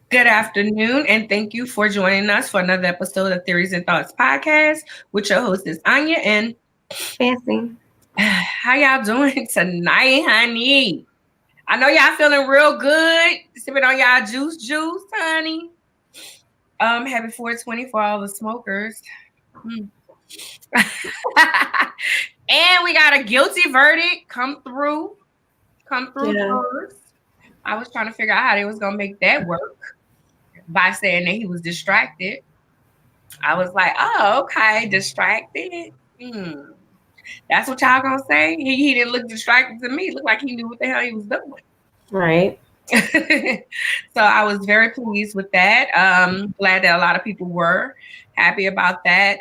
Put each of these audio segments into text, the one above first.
Good afternoon, and thank you for joining us for another episode of Theories and Thoughts podcast with your hostess Anya. And Fancy. how y'all doing tonight, honey? I know y'all feeling real good, sipping on y'all juice, honey. Happy 420 for all the smokers. Hmm. And we got a guilty verdict come through Yeah. first. I was trying to figure out how they was gonna make that work by saying that he was distracted. I was like, oh, okay, distracted. Hmm. That's what y'all gonna say? He didn't look distracted to me. It looked like he knew what the hell he was doing. Right. So I was very pleased with that. Glad that a lot of people were happy about that.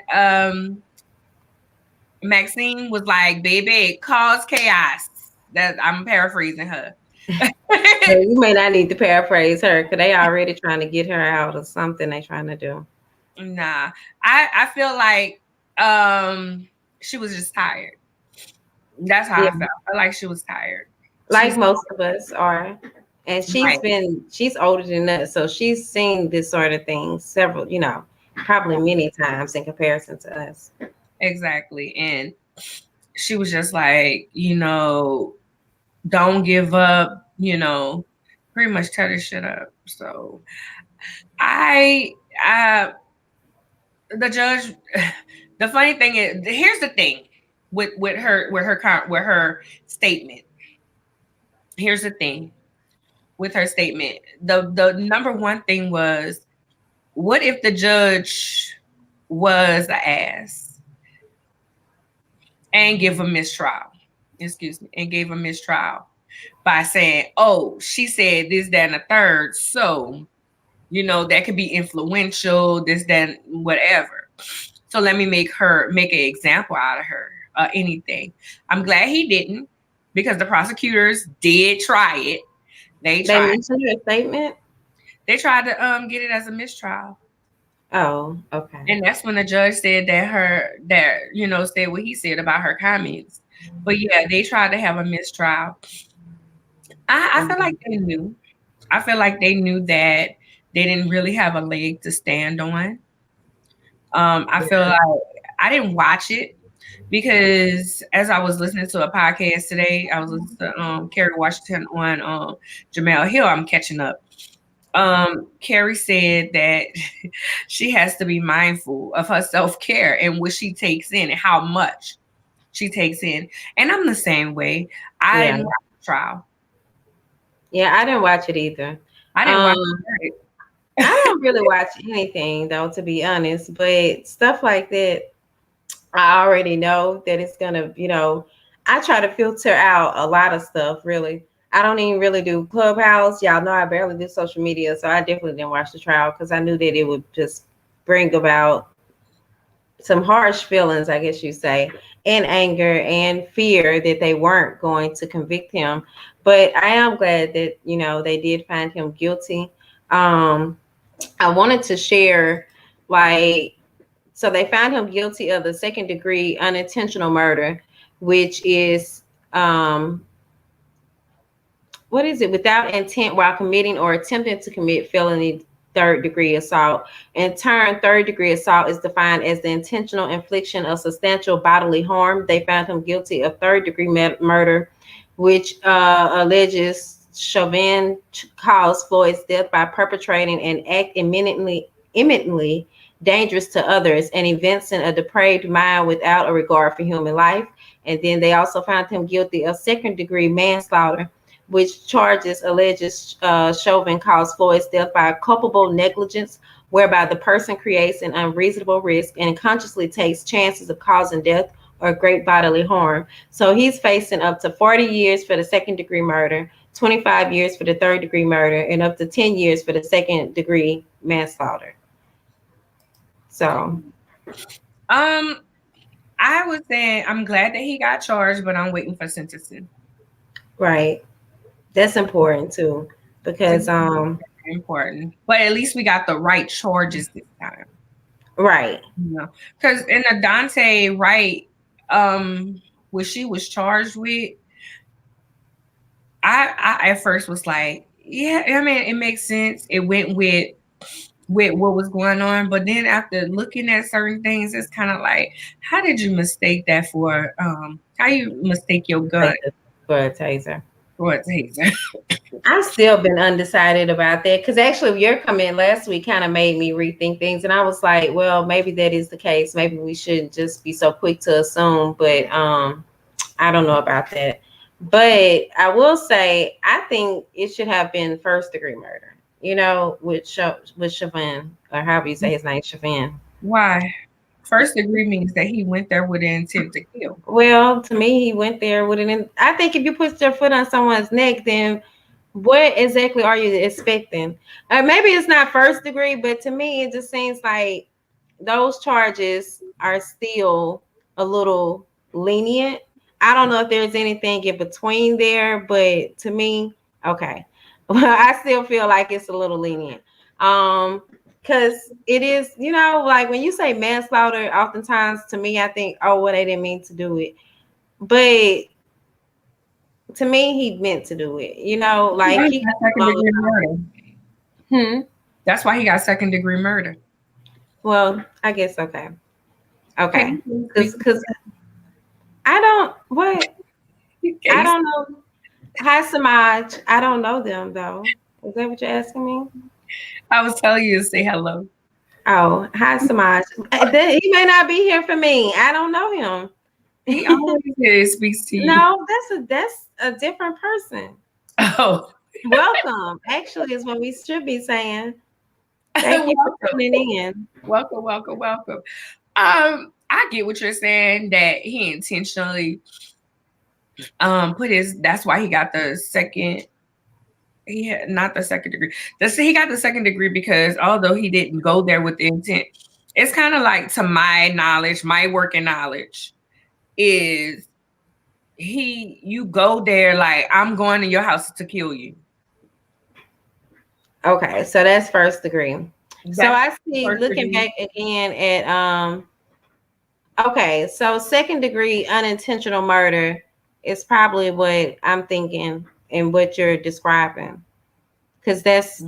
Maxine was like, baby, cause chaos. That I'm paraphrasing her. So you may not need to paraphrase her because they already trying to get her out of something they trying to do. Nah. I feel like she was just tired. That's how I Yeah. felt. I felt like she was tired. Like She's most of us are. And right. she's older than us, so she's seen this sort of thing several, probably many times in comparison to us. Exactly. And she was just like, don't give up, pretty much tell this shit up. So I the judge the funny thing is, here's the thing with her statement. Here's the thing with her statement. The number one thing was, what if the judge was an ass and give a mistrial? Excuse me, and gave a mistrial by saying, "Oh, she said this, that, and the third, so that could be influential, this, that, whatever. So let me make an example out of her, anything." I'm glad he didn't, because the prosecutors did try it. They They tried. mentioned her statement. They tried to get it as a mistrial. Oh, okay. And that's when the judge said said what he said about her comments. But yeah, they tried to have a mistrial. I feel like Mhm. they knew. I feel like they knew that they didn't really have a leg to stand on. I feel like I didn't watch it because as I was listening to a podcast today, I was listening to Kerry Washington on Jamel Hill. I'm catching up. Carrie said that she has to be mindful of her self-care and what she takes in and how much she takes in. And I'm the same way. I Yeah. didn't watch the trial. Yeah, I didn't watch it either. I didn't watch Um, it. I don't really watch anything though, to be honest, but stuff like that, I already know that it's gonna, I try to filter out a lot of stuff, really. I don't even really do Clubhouse. Y'all know I barely do social media, so I definitely didn't watch the trial because I knew that it would just bring about some harsh feelings, I guess you say, and anger and fear that they weren't going to convict him. But I am glad that, they did find him guilty. Um, I wanted to share, like, so they found him guilty of the second degree unintentional murder, which is what is it? Without intent while committing or attempting to commit felony third degree assault. In turn, third degree assault is defined as the intentional infliction of substantial bodily harm. They found him guilty of third degree murder, which alleges Chauvin caused Floyd's death by perpetrating an act imminently dangerous to others and evincing a depraved mind without a regard for human life. And then they also found him guilty of second degree manslaughter, which charges alleges Chauvin caused Floyd's death by culpable negligence, whereby the person creates an unreasonable risk and consciously takes chances of causing death or great bodily harm. So he's facing up to 40 years for the second degree murder, 25 years for the third degree murder, and up to 10 years for the second degree manslaughter. So, I was saying I'm glad that he got charged, but I'm waiting for sentencing. right. That's important too, because Sentencing is very important, but at least we got the right charges this time. right. Because in the Dante Wright, what she was charged with, I at first was like, Yeah, I mean, it makes sense. It went with what was going on, but then after looking at certain things, it's kind of like, how did you mistake that for how you mistake your gun Like for a taser. for a taser? I've still been undecided about that because actually your comment last week kind of made me rethink things, and I was like, well, maybe that is the case. Maybe we shouldn't just be so quick to assume, but I don't know about that. But I will say I think it should have been first degree murder. You know, with Chauvin, or however you say his name, Chauvin. Why? First degree means that he went there with the intent to kill. Well, to me, he went there with an. I think if you put your foot on someone's neck, then what exactly are you expecting? Maybe it's not first degree, but to me, it just seems like those charges are still a little lenient. I don't know if there's anything in between there, but to me, okay. Well, I still feel like it's a little lenient. Because it is, like when you say manslaughter, oftentimes to me, I think, oh, well, they didn't mean to do it. But to me, he meant to do it. Like he Got second degree murder. Hmm. That's why he got second degree murder. Well, I guess okay. Okay. Okay. Because I don't what I don't know. Hi Samaj. I don't know them though. Is that what you're asking me? I was telling you to say hello. Oh, hi Samaj. He may not be here for me. I don't know him. He always here speaks to you. No, that's a different person. Oh, Welcome. Actually, is what we should be saying. Thank you for tuning in. welcome, welcome, welcome. I get what you're saying, that he intentionally put his. That's why he got the second. He had not the second degree. He got the second degree because although he didn't go there with the intent, it's kind of like, to my knowledge, my working knowledge is you go there like, I'm going to your house to kill you. Okay, so that's first degree. So I see, looking degree. back again at okay, so second degree unintentional murder is probably what I'm thinking and what you're describing. Because that's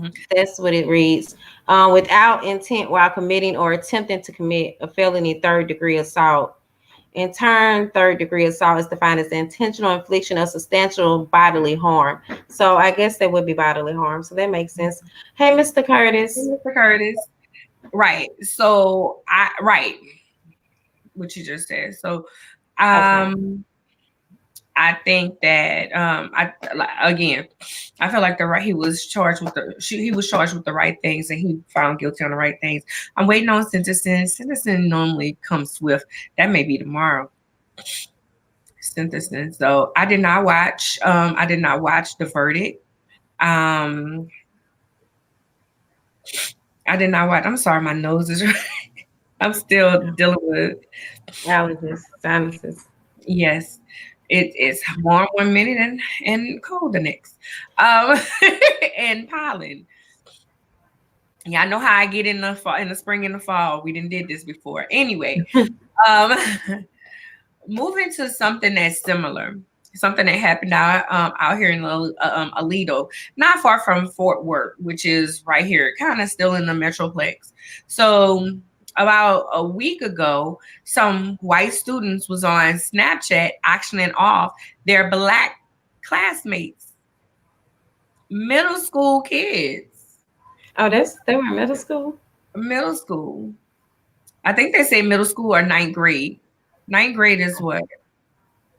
what it reads. Without intent while committing or attempting to commit a felony third degree assault. In turn, third degree assault is defined as the intentional infliction of substantial bodily harm. So I guess that would be bodily harm. So that makes sense. Hey, Mr. Curtis. Mr. Curtis. Right. So right. What you just said. So okay. I think that I feel like he was charged with the right things, and he found guilty on the right things. I'm waiting on sentencing. Sentencing normally comes swift. That may be tomorrow. Sentencing. So I did not watch the verdict. I did not watch. I'm sorry, my nose is. I'm still dealing with allergies, sinuses. Yes. It's warm 1 minute and cold the next. And pollen. Yeah, I know how I get in the fall, in the spring and the fall. We didn't did this before. Anyway, moving to something that's similar. Something that happened out here in Aledo, not far from Fort Worth, which is right here, kind of still in the Metroplex. So about a week ago, some white students was on Snapchat auctioning off their black classmates, middle school kids. Oh, they were in middle school? Middle school. I think they say middle school or ninth grade. Ninth grade is what?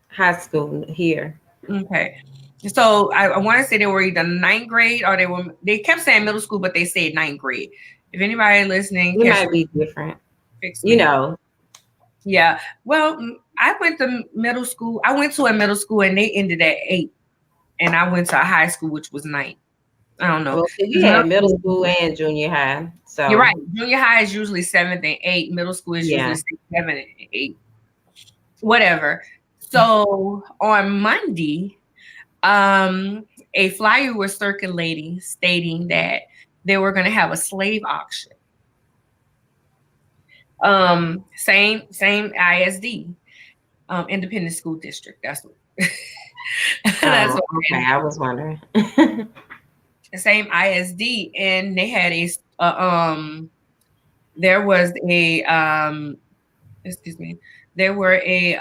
High school here. Okay. So I want to say they were either ninth grade or they kept saying middle school, but they said ninth grade. If anybody listening, it might be different. Yeah. Well, I went to middle school. I went to a middle school and they ended at 8. And I went to a high school, which was 9. I don't know. Well, you had middle school and junior high. So you're right. Junior high is usually 7th and 8. Middle school is usually 6, 7, and 8. Whatever. So on Monday, a flyer was circulating stating that they were going to have a slave auction. Same ISD, independent school district. That's what. That's what. Okay, I was wondering. the same ISD, and they had there was excuse me, there were a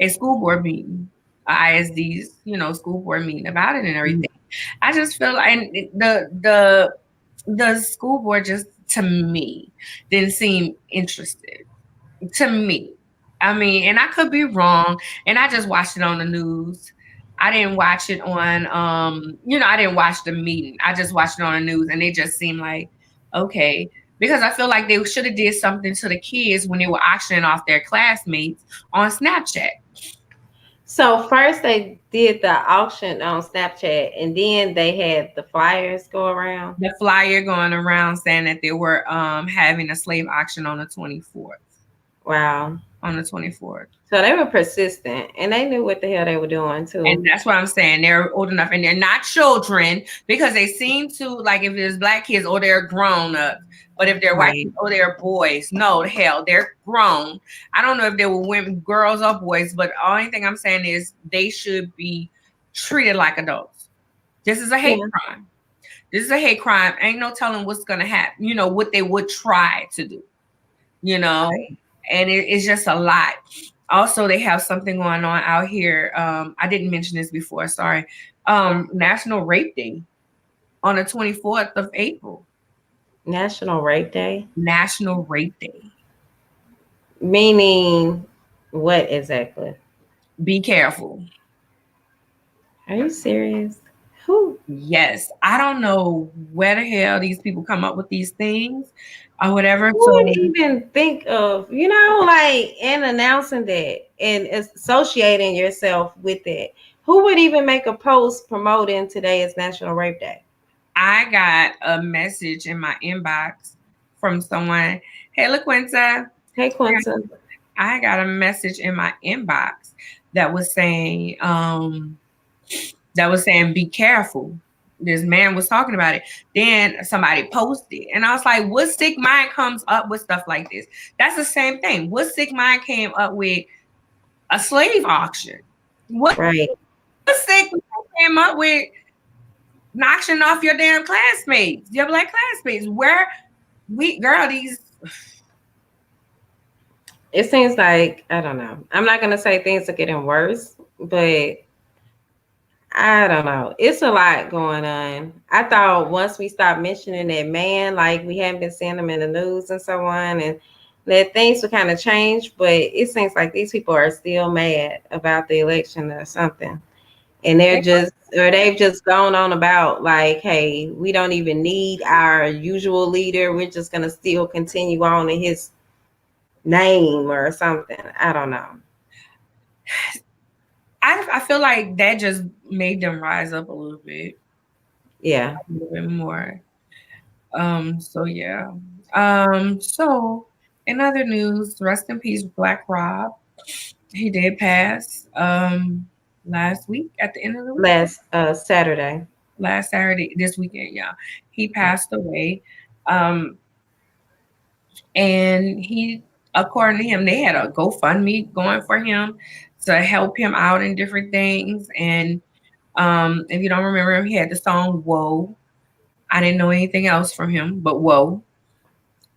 school board meeting, ISD's, school board meeting about it and everything. I just feel like the school board just, to me, didn't seem interested. To me, I mean, and I could be wrong, and I just watched it on the news. I didn't watch it on, I didn't watch the meeting. I just watched it on the news, and it just seemed like, okay, because I feel like they should have did something to the kids when they were auctioning off their classmates on Snapchat. So first they did the auction on Snapchat, and then they had the flyers go around. The flyer going around saying that they were having a slave auction on the 24th. Wow. On the 24th. So they were persistent, and they knew what the hell they were doing too. And that's what I'm saying. They're old enough, and they're not children, because they seem to, like, if there's black kids, or they're grown up. But if they're white kids, or they're boys, no, hell, they're grown. I don't know if they were women, girls, or boys, but the only thing I'm saying is they should be treated like adults. This is a hate crime. This is a hate crime. Ain't no telling what's gonna happen. What they would try to do. And it's just a lot. Also, they have something going on out here. I didn't mention this before. Sorry. National Rape Day on the 24th of April. National Rape Day? National Rape Day. Meaning what exactly? Be careful. Are you serious? Who? Yes. I don't know where the hell these people come up with these things or whatever. Who would even think of, and announcing that and associating yourself with it? Who would even make a post promoting today as National Rape Day? I got a message in my inbox from someone. Hey, LaQuinta. Hey, Quinta. I got a message in my inbox that was saying, be careful. This man was talking about it. Then somebody posted, and I was like, what sick mind comes up with stuff like this? That's the same thing. What sick mind came up with a slave auction? What sick mind came up with auctioning off your damn classmates, your black classmates? These. It seems like, I don't know. I'm not going to say things are getting worse, but I don't know. It's a lot going on. I thought once we stopped mentioning that man, like we haven't been seeing them in the news and so on, and that things would kind of change, but it seems like these people are still mad about the election or something. And they've just gone on about like, hey, we don't even need our usual leader. We're just going to still continue on in his name or something. I don't know. I feel like that just made them rise up a little bit. Yeah. A little bit more. So yeah. So in other news, rest in peace, Black Rob. He did pass last week at the end of the week. Last Saturday. Last Saturday, this weekend, yeah. He passed away. And he, according to him, they had a GoFundMe going for him to help him out in different things. And if you don't remember him, he had the song Whoa. I didn't know anything else from him but Whoa.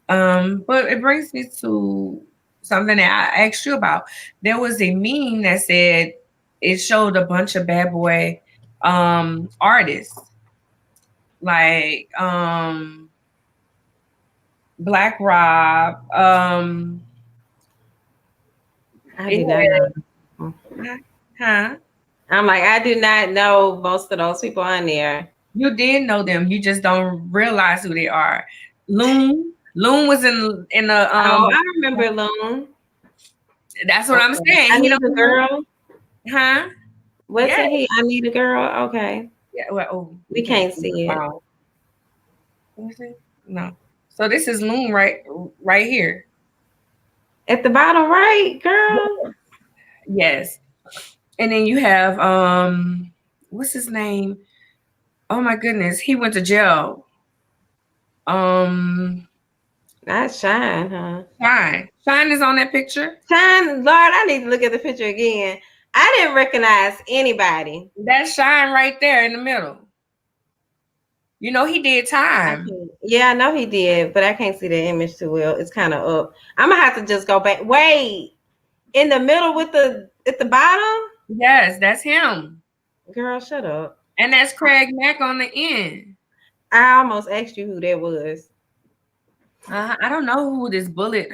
But it brings me to something that I asked you about. There was a meme that said it showed a bunch of bad boy artists, like Black Rob. I do not know. Huh? I'm like, I do not know most of those people on there. You did know them. You just don't realize who they are. Loon was in the. I remember Loon. That's what I'm saying. I Need a Girl. Huh? What's it? I Need a Girl. Okay. Yeah. Well, we can't see it. What is it? No. So this is Loon right here. At the bottom right, girl. Yes. And then you have what's his name? Oh my goodness, he went to jail. Not Shine, huh? Shine is on that picture. Shine, Lord, I need to look at the picture again. I didn't recognize anybody. That shine right there in the middle. You know, he did I time. can't. Yeah, I know he did, but I can't see the image too well. It's kind of up. I'm gonna have to just go back. Wait, in the middle with the at the bottom. Yes, that's him. Girl, shut up. And that's Craig Mack on the end. I almost asked you who that was. I don't know who this bullet.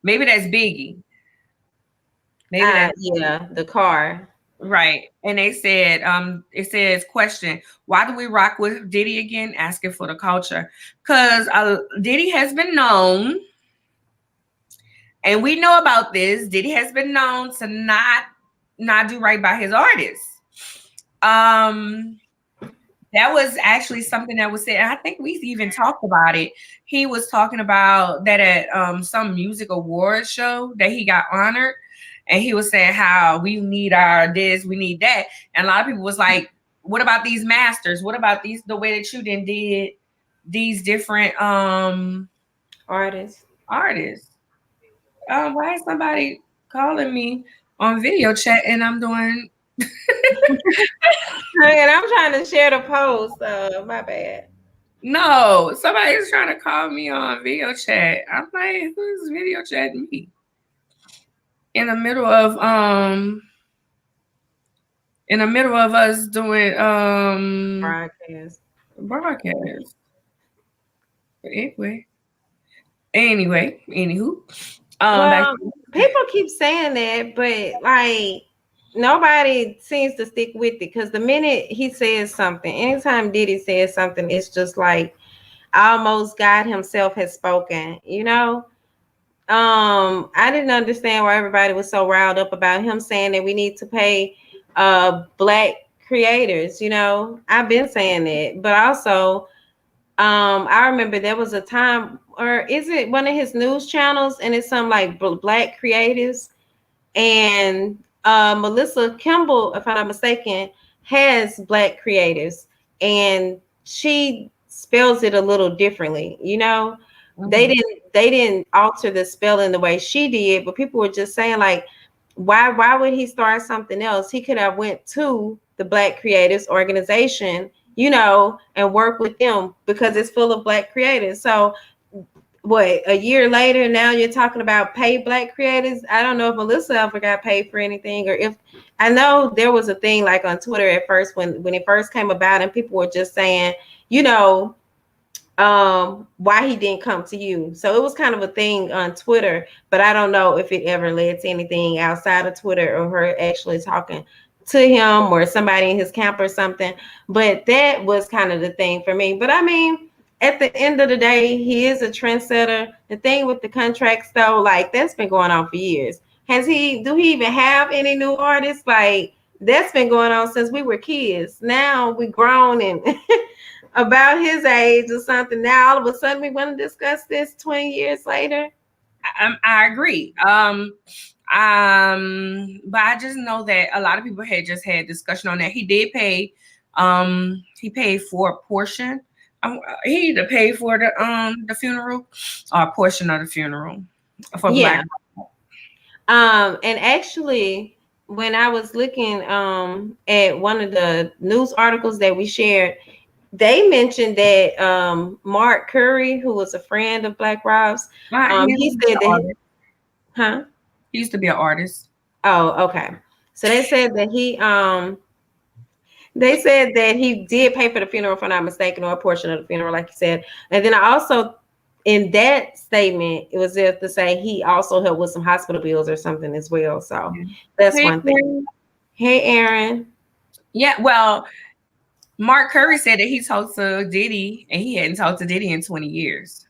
Maybe that's Biggie. Maybe that's Yeah, the car. right. And they said, it says question: why do we rock with Diddy again? Asking for the culture, because Diddy has been known, and we know about this. Diddy has been known to not do right by his artists. Um, that was actually something that was said. I think we even talked about it. He was talking about that at some music awards show that he got honored, and he was saying how we need our this, we need that, and a lot of people was like, "What about these masters? What about these the way that you did these different Artist. artists?" Why is somebody calling me on video chat and I'm doing? And I'm trying to share the post. My bad. No, somebody's trying to call me on video chat. I'm like, who's video chatting me? In the middle of us doing Broadcast. broadcast. But anywho. Back Well, people keep saying that, but like nobody seems to stick with it because the minute he says something, anytime Diddy says something, it's just like almost God himself has spoken, you know? I didn't understand why everybody was so riled up about him saying that we need to pay black creators, you know. I've been saying that, but also I remember there was a time, or is it one of his news channels, and it's some like black creatives, and Melissa Kimball, if I'm not mistaken, has black creatives, and she spells it a little differently. You know, they didn't alter the spelling the way she did, but people were just saying like, why would he start something else? He could have went to the Black Creatives Organization, you know, and work with them because it's full of black creators. So what, a year later now you're talking about paid black creators? I don't know if Melissa ever got paid for anything, or if, I know there was a thing like on Twitter at first when it first came about and people were just saying, you know, why he didn't come to you. So it was kind of a thing on Twitter, but I don't know if it ever led to anything outside of Twitter or her actually talking to him or somebody in his camp or something. But that was kind of the thing for me. But I mean, at the end of the day, he is a trendsetter. The thing with the contracts though, like that's been going on for years. Do he even have any new artists? Like that's been going on since we were kids. Now we grown and about his age or something. Now all of a sudden we want to discuss this 20 years later. I agree. But I just know that a lot of people had just had discussion on that. He did pay. He paid for a portion. He either paid for the funeral or a portion of the funeral for Yeah. Black. And actually, when I was looking at one of the news articles that we shared, they mentioned that Mark Curry, who was a friend of Black Rob's, he said that huh? He used to be an artist. Oh, okay. So they said that he did pay for the funeral, if I'm not mistaken, or a portion of the funeral, like you said. And then I also, in that statement, it was there to say he also helped with some hospital bills or something as well. So that's one thing. Hey, Aaron. Yeah, well, Mark Curry said that he talked to Diddy and he hadn't talked to Diddy in 20 years.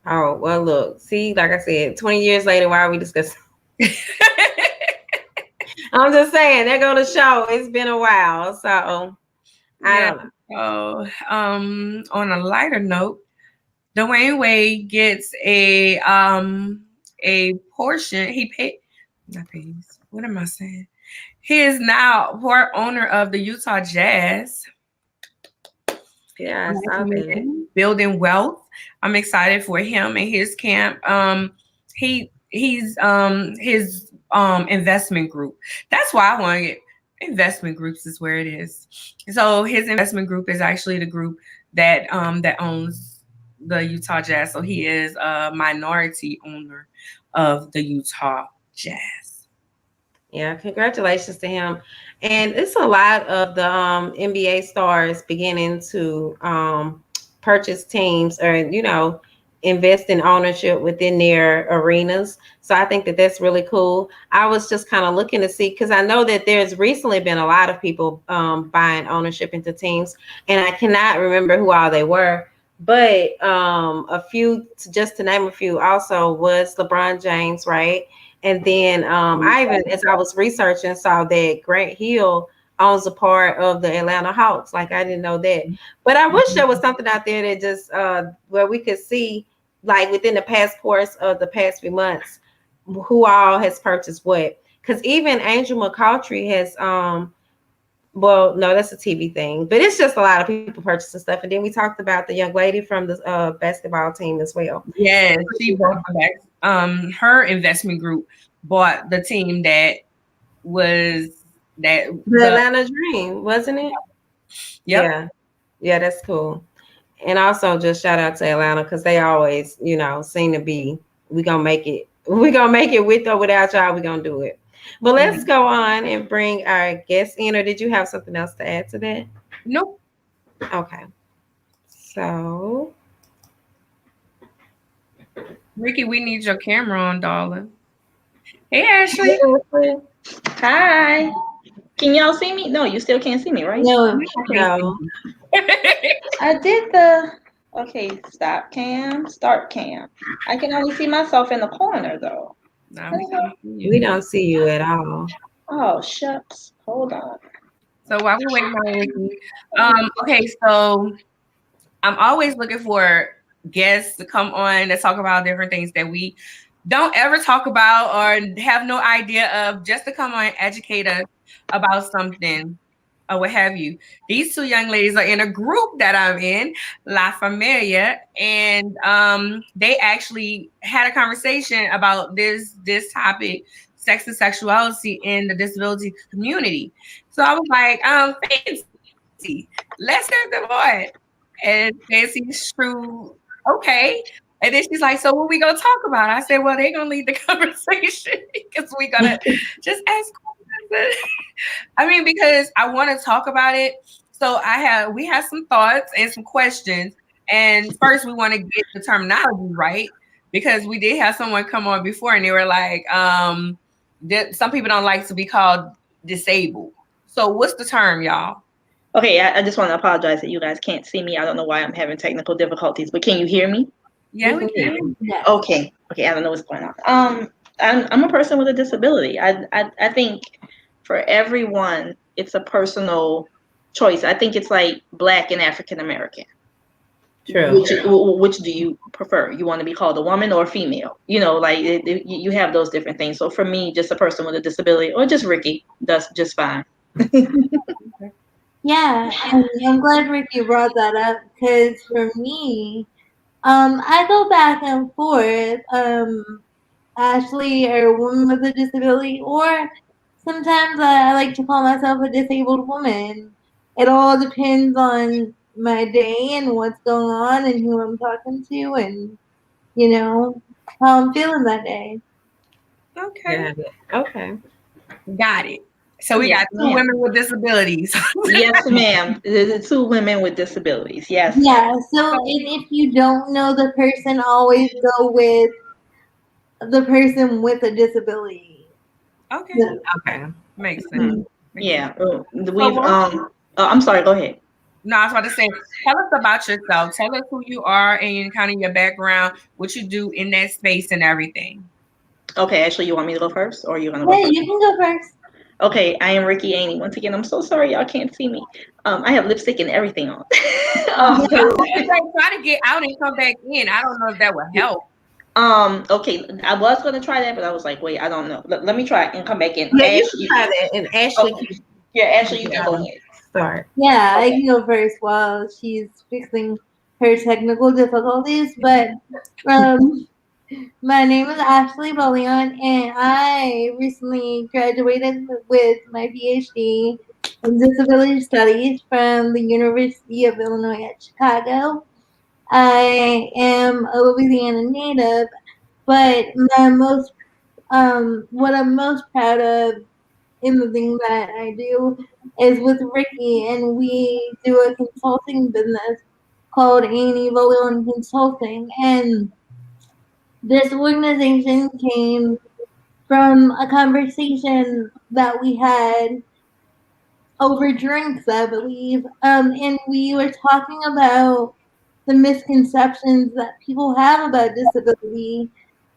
Oh, well, look, see, like I said, 20 years later, why are we discussing? I'm just saying, they're going to show it's been a while. So I don't know. So, on a lighter note, Dwayne Wade gets a portion. He paid, not pays. What am I saying? He is now part owner of the Utah Jazz. Yeah, I saw that. Building wealth. I'm excited for him and his camp. He he's his investment group. That's why I want to get investment groups is where it is. So his investment group is actually the group that owns the Utah Jazz. So he is a minority owner of the Utah Jazz. Yeah, congratulations to him. And it's a lot of the NBA stars beginning to purchase teams or, invest in ownership within their arenas. So I think that that's really cool. I was just kind of looking to see, because I know that there's recently been a lot of people buying ownership into teams, and I cannot remember who all they were. But a few, just to name a few, also was LeBron James, right? And then I even, as I was researching, saw that Grant Hill owns a part of the Atlanta Hawks. Like, I didn't know that. But I wish there was something out there that just where we could see, like, within the past course of the past few months, who all has purchased what. Because even Angel McCautry has well, no, that's a TV thing, but it's just a lot of people purchasing stuff. And then we talked about the young lady from the basketball team as well. Yes, she bought the back. Her investment group bought the team that was that The Atlanta Dream, wasn't it? Yep. Yeah, that's cool. And also just shout out to Atlanta, because they always, seem to be, we're gonna make it with or without y'all, we're gonna do it. But let's go on and bring our guest in. Or did you have something else to add to that? Nope. Okay. So Ricky, we need your camera on, darling. Hey, Ashley. Hi. Can y'all see me? No, you still can't see me, right? No. I did the stop cam, start cam. I can only see myself in the corner though. No, we don't see you at all. Oh shucks. Hold on. So while we're waiting on Ricky, okay, so I'm always looking for guests to come on that talk about different things that we don't ever talk about or have no idea of, just to come on and educate us about something or what have you. These two young ladies are in a group that I'm in, La Familia, and they actually had a conversation about this topic, sex and sexuality in the disability community. So I was like, Fancy, let's get them on. And Fancy's true, okay. And then she's like, so what we gonna talk about? I said, well, they're gonna lead the conversation because we gonna just ask questions. I mean, because I want to talk about it. So we have some thoughts and some questions. And first we want to get the terminology right, because we did have someone come on before and they were like, some people don't like to be called disabled. So what's the term, y'all? Okay, I just want to apologize that you guys can't see me. I don't know why I'm having technical difficulties, but can you hear me? Yeah, we can. Yeah. Okay, I don't know what's going on. I'm a person with a disability. I think for everyone, it's a personal choice. I think it's like Black and African American. True. Which do you prefer? You want to be called a woman or a female? You have those different things. So for me, just a person with a disability, or just Ricky, that's just fine. Yeah, and I'm glad Ricky brought that up, because for me, I go back and forth. Ashley, or a woman with a disability, or sometimes I like to call myself a disabled woman. It all depends on my day and what's going on and who I'm talking to and, how I'm feeling that day. Okay. Okay. Got it. So we got two women with disabilities. Yes, ma'am. The two women with disabilities. Yes. Yeah. So if you don't know the person, always go with the person with a disability. Okay. Yeah. Okay. Makes sense. Yeah. I'm sorry. Go ahead. No, I was about to say, tell us about yourself. Tell us who you are and kind of your background, what you do in that space and everything. Okay, Ashley, you want me to go first, or you want to go first? first? You can go first. Okay, I am Ricky Ainey. Once again, I'm so sorry y'all can't see me. I have lipstick and everything on. Try to get out and come back in. I don't know if that would help. Okay, I was gonna try that, but I was like, wait, I don't know. Let me try and come back in. Yeah, you can try that, and Ashley. Okay. Yeah, Ashley, you can go ahead. Start. Yeah, I can go first while she's fixing her technical difficulties. But My name is Ashley Volion, and I recently graduated with my PhD in disability studies from the University of Illinois at Chicago. I am a Louisiana native, but what I'm most proud of in the thing that I do is with Ricky, and we do a consulting business called Ainey Volion Consulting, and this organization came from a conversation that we had over drinks, I believe. And we were talking about the misconceptions that people have about disability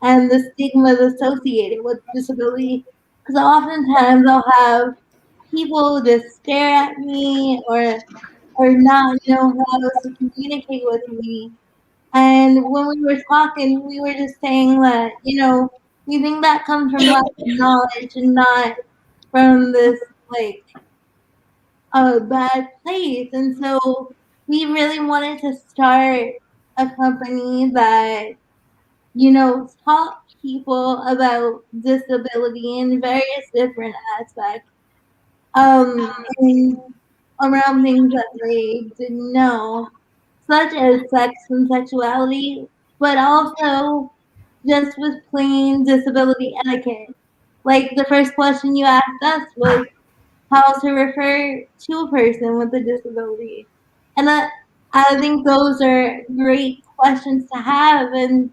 and the stigmas associated with disability. Because oftentimes I'll have people just stare at me or not know how to communicate with me. And when we were talking, we were just saying that, we think that comes from lack of knowledge and not from this like a bad place. And so we really wanted to start a company that, taught people about disability in various different aspects. And around things that they didn't know, such as sex and sexuality, but also just with plain disability etiquette. Like the first question you asked us was how to refer to a person with a disability. And I think those are great questions to have, and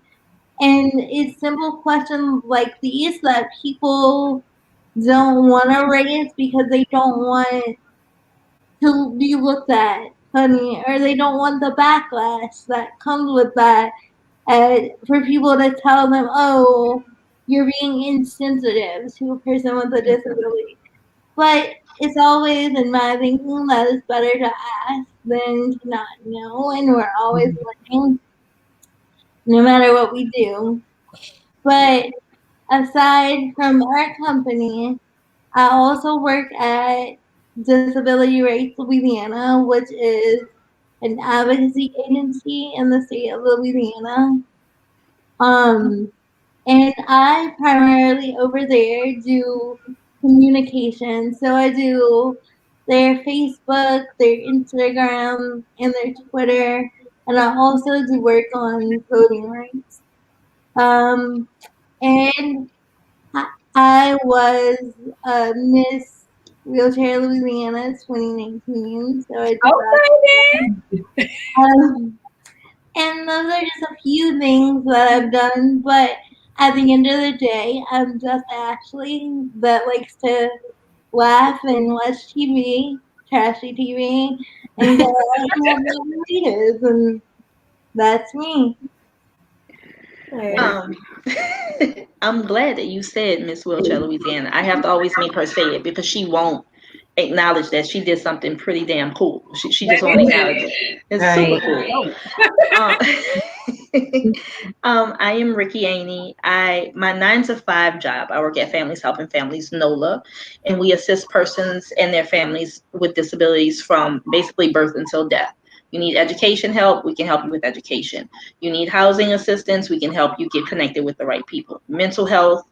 it's simple questions like these that people don't want to raise because they don't want to be looked at funny, or they don't want the backlash that comes with that. For people to tell them, oh, you're being insensitive to a person with a disability. But it's always in my thinking that it's better to ask than to not know, and we're always learning no matter what we do. But aside from our company, I also work at Disability Rights Louisiana, which is an advocacy agency in the state of Louisiana. Um, and I primarily over there do communication. So I do their Facebook, their Instagram, and their Twitter. And I also do work on voting rights. Um, and I was Miss Wheelchair Louisiana 2019. So I did that. Okay, Um, And those are just a few things that I've done, but at the end of the day, I'm just Ashley that likes to laugh and watch TV, trashy TV, and go out and have margaritas, and that's me. Um, I'm glad that you said Miss Wheelchair Louisiana. I have to always make her say it because she won't acknowledge that she did something pretty damn cool. She just won't acknowledge it. It's super cool. I am Ricky Ainey. My 9 to 5 job. I work at Families Helping Families NOLA, and we assist persons and their families with disabilities from basically birth until death. You need education help, we can help you with education. You need housing assistance, we can help you get connected with the right people. Mental health,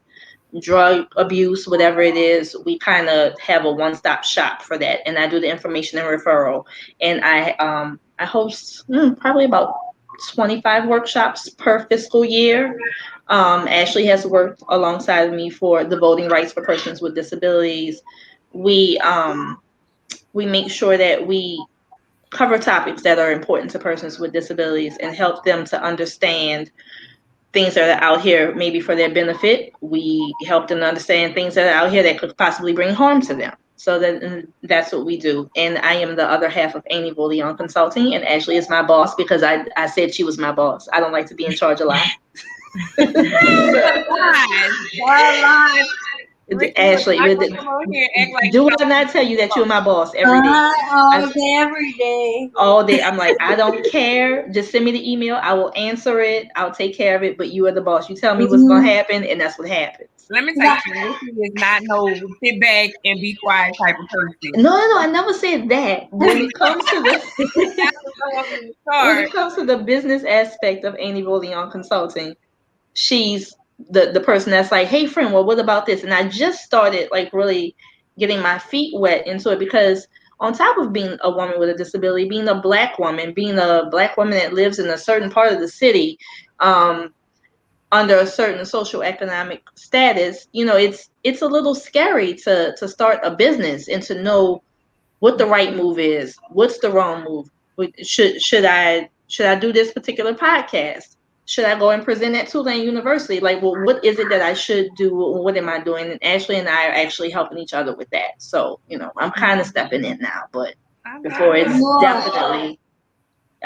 drug abuse, whatever it is, we kind of have a one-stop shop for that. And I do the information and referral. And I host probably about 25 workshops per fiscal year. Ashley has worked alongside me for the voting rights for persons with disabilities. We make sure that we cover topics that are important to persons with disabilities and help them to understand things that are out here maybe for their benefit. We help them to understand things that are out here that could possibly bring harm to them. So that's what we do. And I am the other half of Ainey Volion Consulting, and Ashley is my boss because I said she was my boss. I don't like to be in charge a lot. Ashley, do I not tell you that you're my boss every day? Every day. All day. I'm like, I don't care. Just send me the email. I will answer it. I'll take care of it. But you are the boss. You tell me what's going to happen, and that's what happens. Let me tell you, Ricky is not no sit back and be quiet type of person. No, I never said that. When it comes to the business aspect of Ainey Volion Consulting, she's the person that's like, hey friend, well, what about this? And I just started like really getting my feet wet into it, because on top of being a woman with a disability, being a black woman that lives in a certain part of the city, under a certain social economic status, it's a little scary to start a business and to know what the right move is, what's the wrong move. Should I do this particular podcast? Should I go and present at Tulane University? Like, well, what is it that I should do? What am I doing? And Ashley and I are actually helping each other with that. So, I'm kind of stepping in now, but before I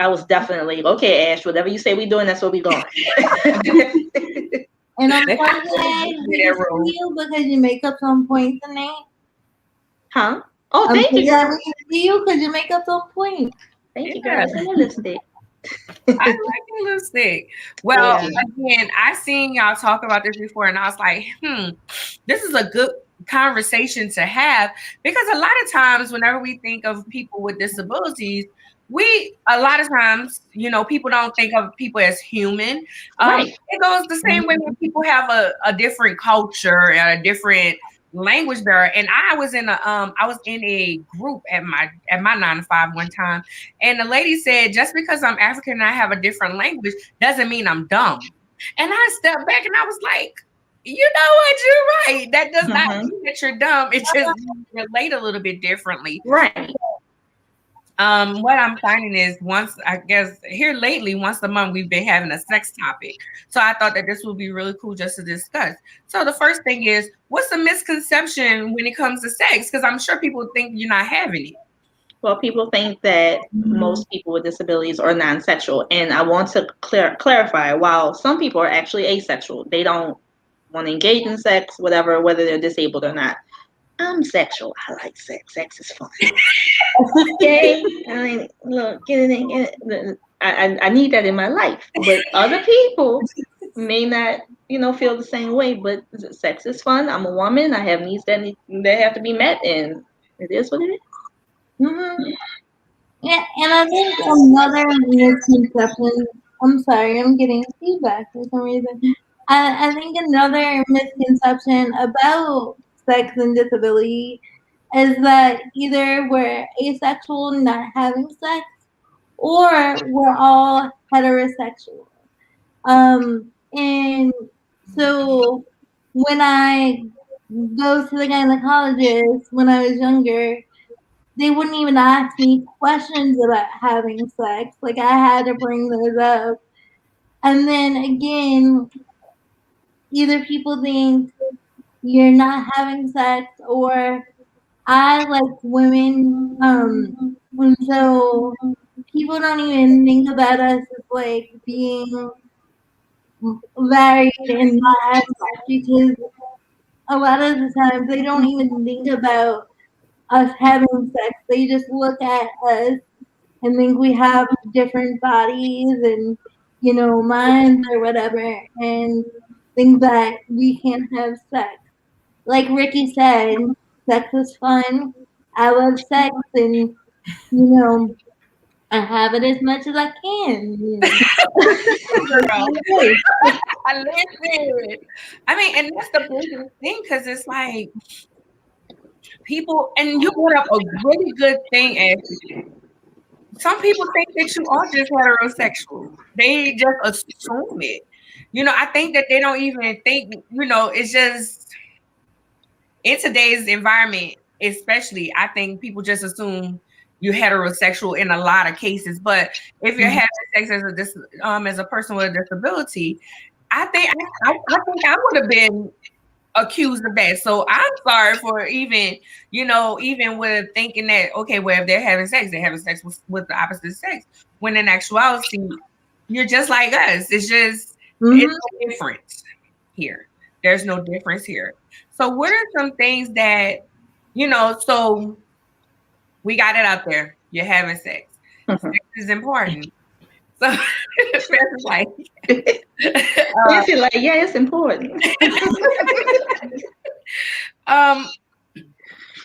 was definitely, okay, Ash, whatever you say we doing, that's what we going. And I'm glad you because you make up some points in it. Huh? Oh, thank you. I'm you because you make up some points. Thank you, girl. It's a lipstick. I like the lipstick. Well, again, I seen y'all talk about this before, and I was like, this is a good conversation to have, because a lot of times whenever we think of people with disabilities, a lot of times, people don't think of people as human. Right. It goes the same way when people have a different culture and a different language there. And I was in a group at my 9 to 5 one time, and the lady said, just because I'm African and I have a different language doesn't mean I'm dumb. And I stepped back and I was like, you know what, you're right. That does not mean that you're dumb. It just relate a little bit differently. Right. What I'm finding is once a month we've been having a sex topic. So I thought that this would be really cool just to discuss. So the first thing is, what's the misconception when it comes to sex? Because I'm sure people think you're not having it. Well, people think that most people with disabilities are non-sexual. And I want to clarify, while some people are actually asexual, they don't want to engage in sex, whether they're disabled or not. I'm sexual. I like sex. Sex is fun. Okay? I mean, look, get it. I need that in my life. But other people may not, feel the same way. But sex is fun. I'm a woman. I have needs that have to be met, and it is what it is. Mm-hmm. Yeah, and I think another misconception. I'm sorry, I'm getting feedback for some reason. I think another misconception about sex and disability is that either we're asexual, not having sex, or we're all heterosexual. And so when I go to the gynecologist when I was younger, they wouldn't even ask me questions about having sex. Like, I had to bring those up. And then again, either people think you're not having sex, or I like women. And so people don't even think about us as like being married and not having sex, because a lot of the times they don't even think about us having sex. They just look at us and think we have different bodies and, minds or whatever, and think that we can't have sex. Like Ricky said, sex is fun. I love sex, and, I have it as much as I can. I listen. I mean, and that's the biggest thing, because it's like people, and you brought up a really good thing, Ashley. Some people think that you are just heterosexual. They just assume it. I think that they don't even think, it's just in today's environment, especially, I think people just assume you're heterosexual in a lot of cases. But if you're having sex as a person with a disability, I think I would have been accused of that. So I'm sorry for even with thinking that, okay, well, if they're having sex with the opposite sex, when in actuality, you're just like us. It's just it's no difference here. There's no difference here. So what are some things that, so we got it out there. You're having sex. Sex is important. So it's like, yeah, it's important.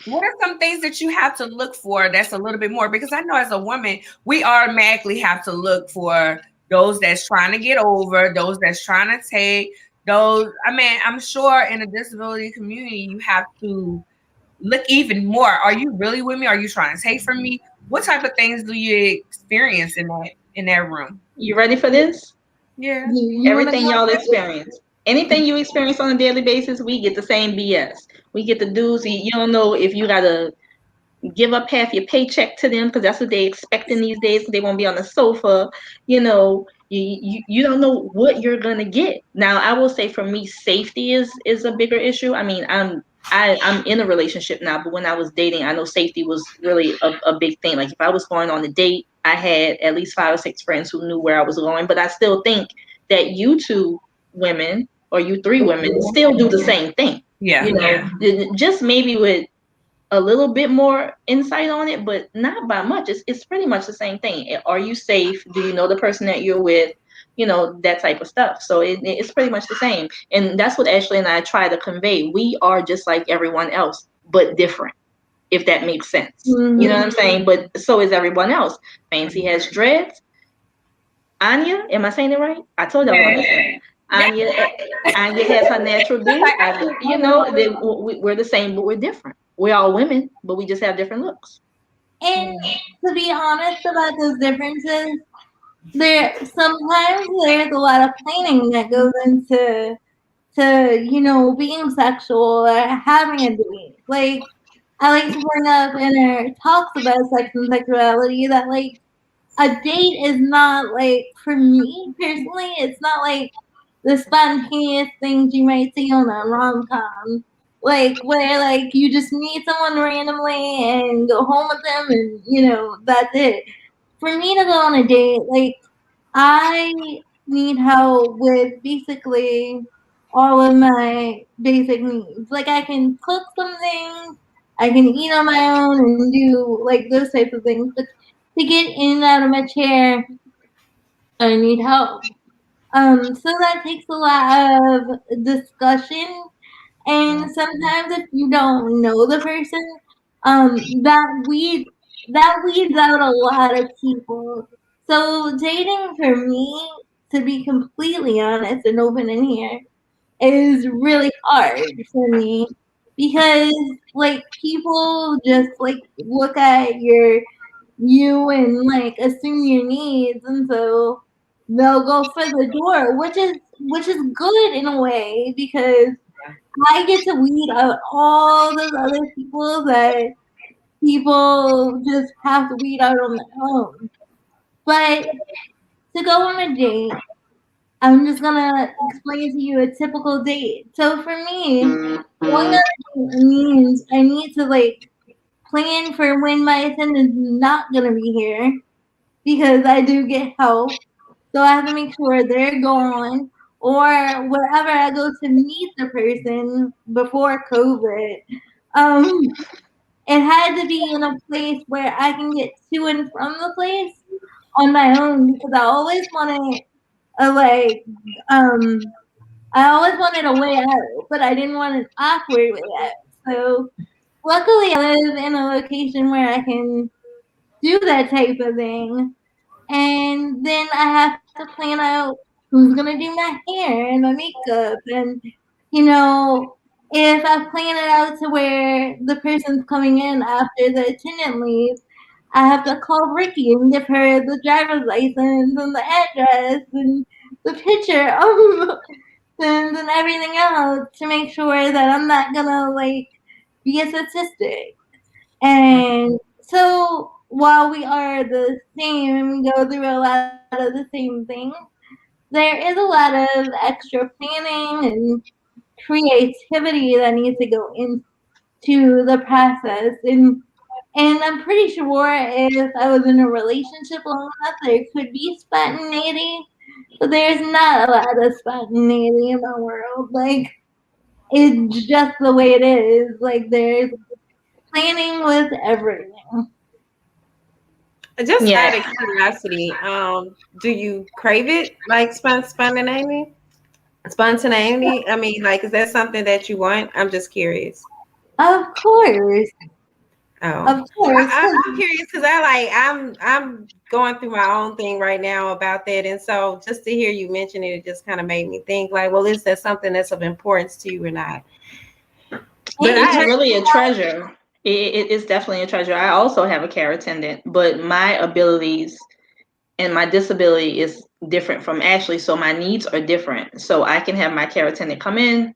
What are some things that you have to look for that's a little bit more? Because I know as a woman, we automatically have to look for those that's trying to get over, those that's trying to take, those. I mean, I'm sure in the disability community, you have to look even more. Are you really with me? Are you trying to take from me? What type of things do you experience in that room? You ready for this? Yeah. You want to Everything y'all go? experience. Anything you experience on a daily basis, we get the same BS. We get the dudes. You don't know if you gotta give up half your paycheck to them because that's what they expecting these days. They won't be on the sofa. You don't know what you're gonna get. Now, I will say for me, safety is a bigger issue. I mean, I'm in a relationship now, but when I was dating, I know safety was really a big thing. Like if I was going on a date, I had at least 5 or 6 friends who knew where I was going. But I still think that you two women or you 3 women still do the same thing. Yeah. Just maybe with a little bit more insight on it, but not by much. It's pretty much the same thing. Are you safe? Do you know the person that you're with? That type of stuff. So it's pretty much the same. And that's what Ashley and I try to convey. We are just like everyone else, but different, if that makes sense. Mm-hmm. You know what I'm saying? But so is everyone else. Fancy has dreads. Anya, am I saying it right? I told y'all what I'm saying. Anya has her natural do. We're the same, but we're different. We're all women, but we just have different looks. And to be honest about those differences, sometimes there's a lot of planning that goes into being sexual or having a date. Like I like to bring up in our talks about sex and sexuality that like a date is not like, for me personally, it's not like the spontaneous things you might see on a rom-com. Like where like you just meet someone randomly and go home with them and that's it. For me to go on a date, like I need help with basically all of my basic needs. Like I can cook some things, I can eat on my own and do like those types of things. But to get in and out of my chair, I need help. So that takes a lot of discussion, and sometimes if you don't know the person, that weeds out a lot of people. So dating for me, to be completely honest and open in here, is really hard for me because like people just like look at you and like assume your needs, and so they'll go for the door, which is good in a way because I get to weed out all those other people that people just have to weed out on their own. But to go on a date, I'm just gonna explain to you a typical date. So for me, going on a date means I need to like plan for when my attendant's not gonna be here because I do get help. So I have to make sure they're gone or wherever I go to meet the person before COVID. It had to be in a place where I can get to and from the place on my own because I always wanted a way out, but I didn't want an awkward way out. So luckily I live in a location where I can do that type of thing. And then I have to plan out who's gonna do my hair and my makeup, and if I plan it out to where the person's coming in after the attendant leaves, I have to call Ricky and give her the driver's license and the address and the picture of and everything else to make sure that I'm not gonna like be a statistic. And so while we are the same and we go through a lot of the same things, there is a lot of extra planning and creativity that needs to go into the process. And I'm pretty sure if I was in a relationship long enough, there could be spontaneity, but there's not a lot of spontaneity in my world. Like, it's just the way it is. Like, there's planning with everything. Just out of curiosity, do you crave it like spontaneity? Spontaneity? I mean, like, is that something that you want? I'm just curious. Of course. Oh, Of course. I'm curious because I'm going through my own thing right now about that, and so just to hear you mention it, it just kind of made me think like, well, is that something that's of importance to you or not? But It's I really a treasure. It is definitely a treasure. I also have a care attendant, but my abilities and my disability is different from Ashley, so my needs are different. So I can have my care attendant come in.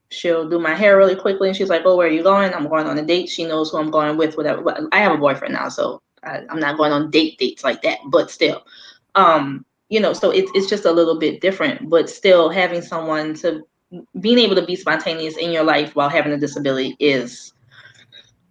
She'll do my hair really quickly, and she's like, "Oh, where are you going?" I'm going on a date. She knows who I'm going with. Whatever. I have a boyfriend now, so I'm not going on dates like that. But still, so it's just a little bit different. But still, having someone to being able to be spontaneous in your life while having a disability is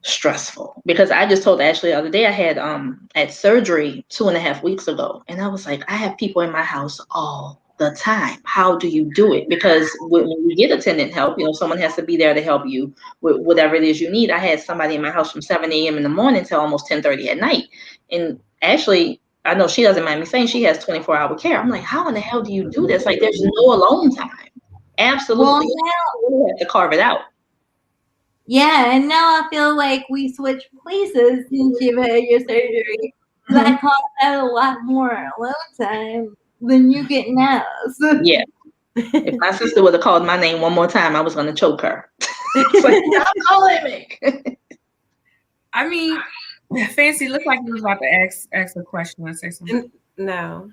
stressful, because I just told Ashley the other day I had surgery 2.5 weeks ago, and I was like, I have people in my house all the time. How do you do it? Because when you get attendant help, someone has to be there to help you with whatever it is you need. I had somebody in my house from 7 a.m. in the morning till almost 10:30 at night, and Ashley, I know she doesn't mind me saying, she has 24-hour care. I'm like, how in the hell do you do this? Like, there's no alone time. Absolutely. Well, You have to carve it out. yeah, and now I feel like we switched places since you've had your surgery. That cost out a lot more alone time than you get now. So Yeah. If my sister would have called my name one more time, I was going to choke her. It's like, stop calling me. I mean, Fancy looked like you was about to ask a question or say something. no.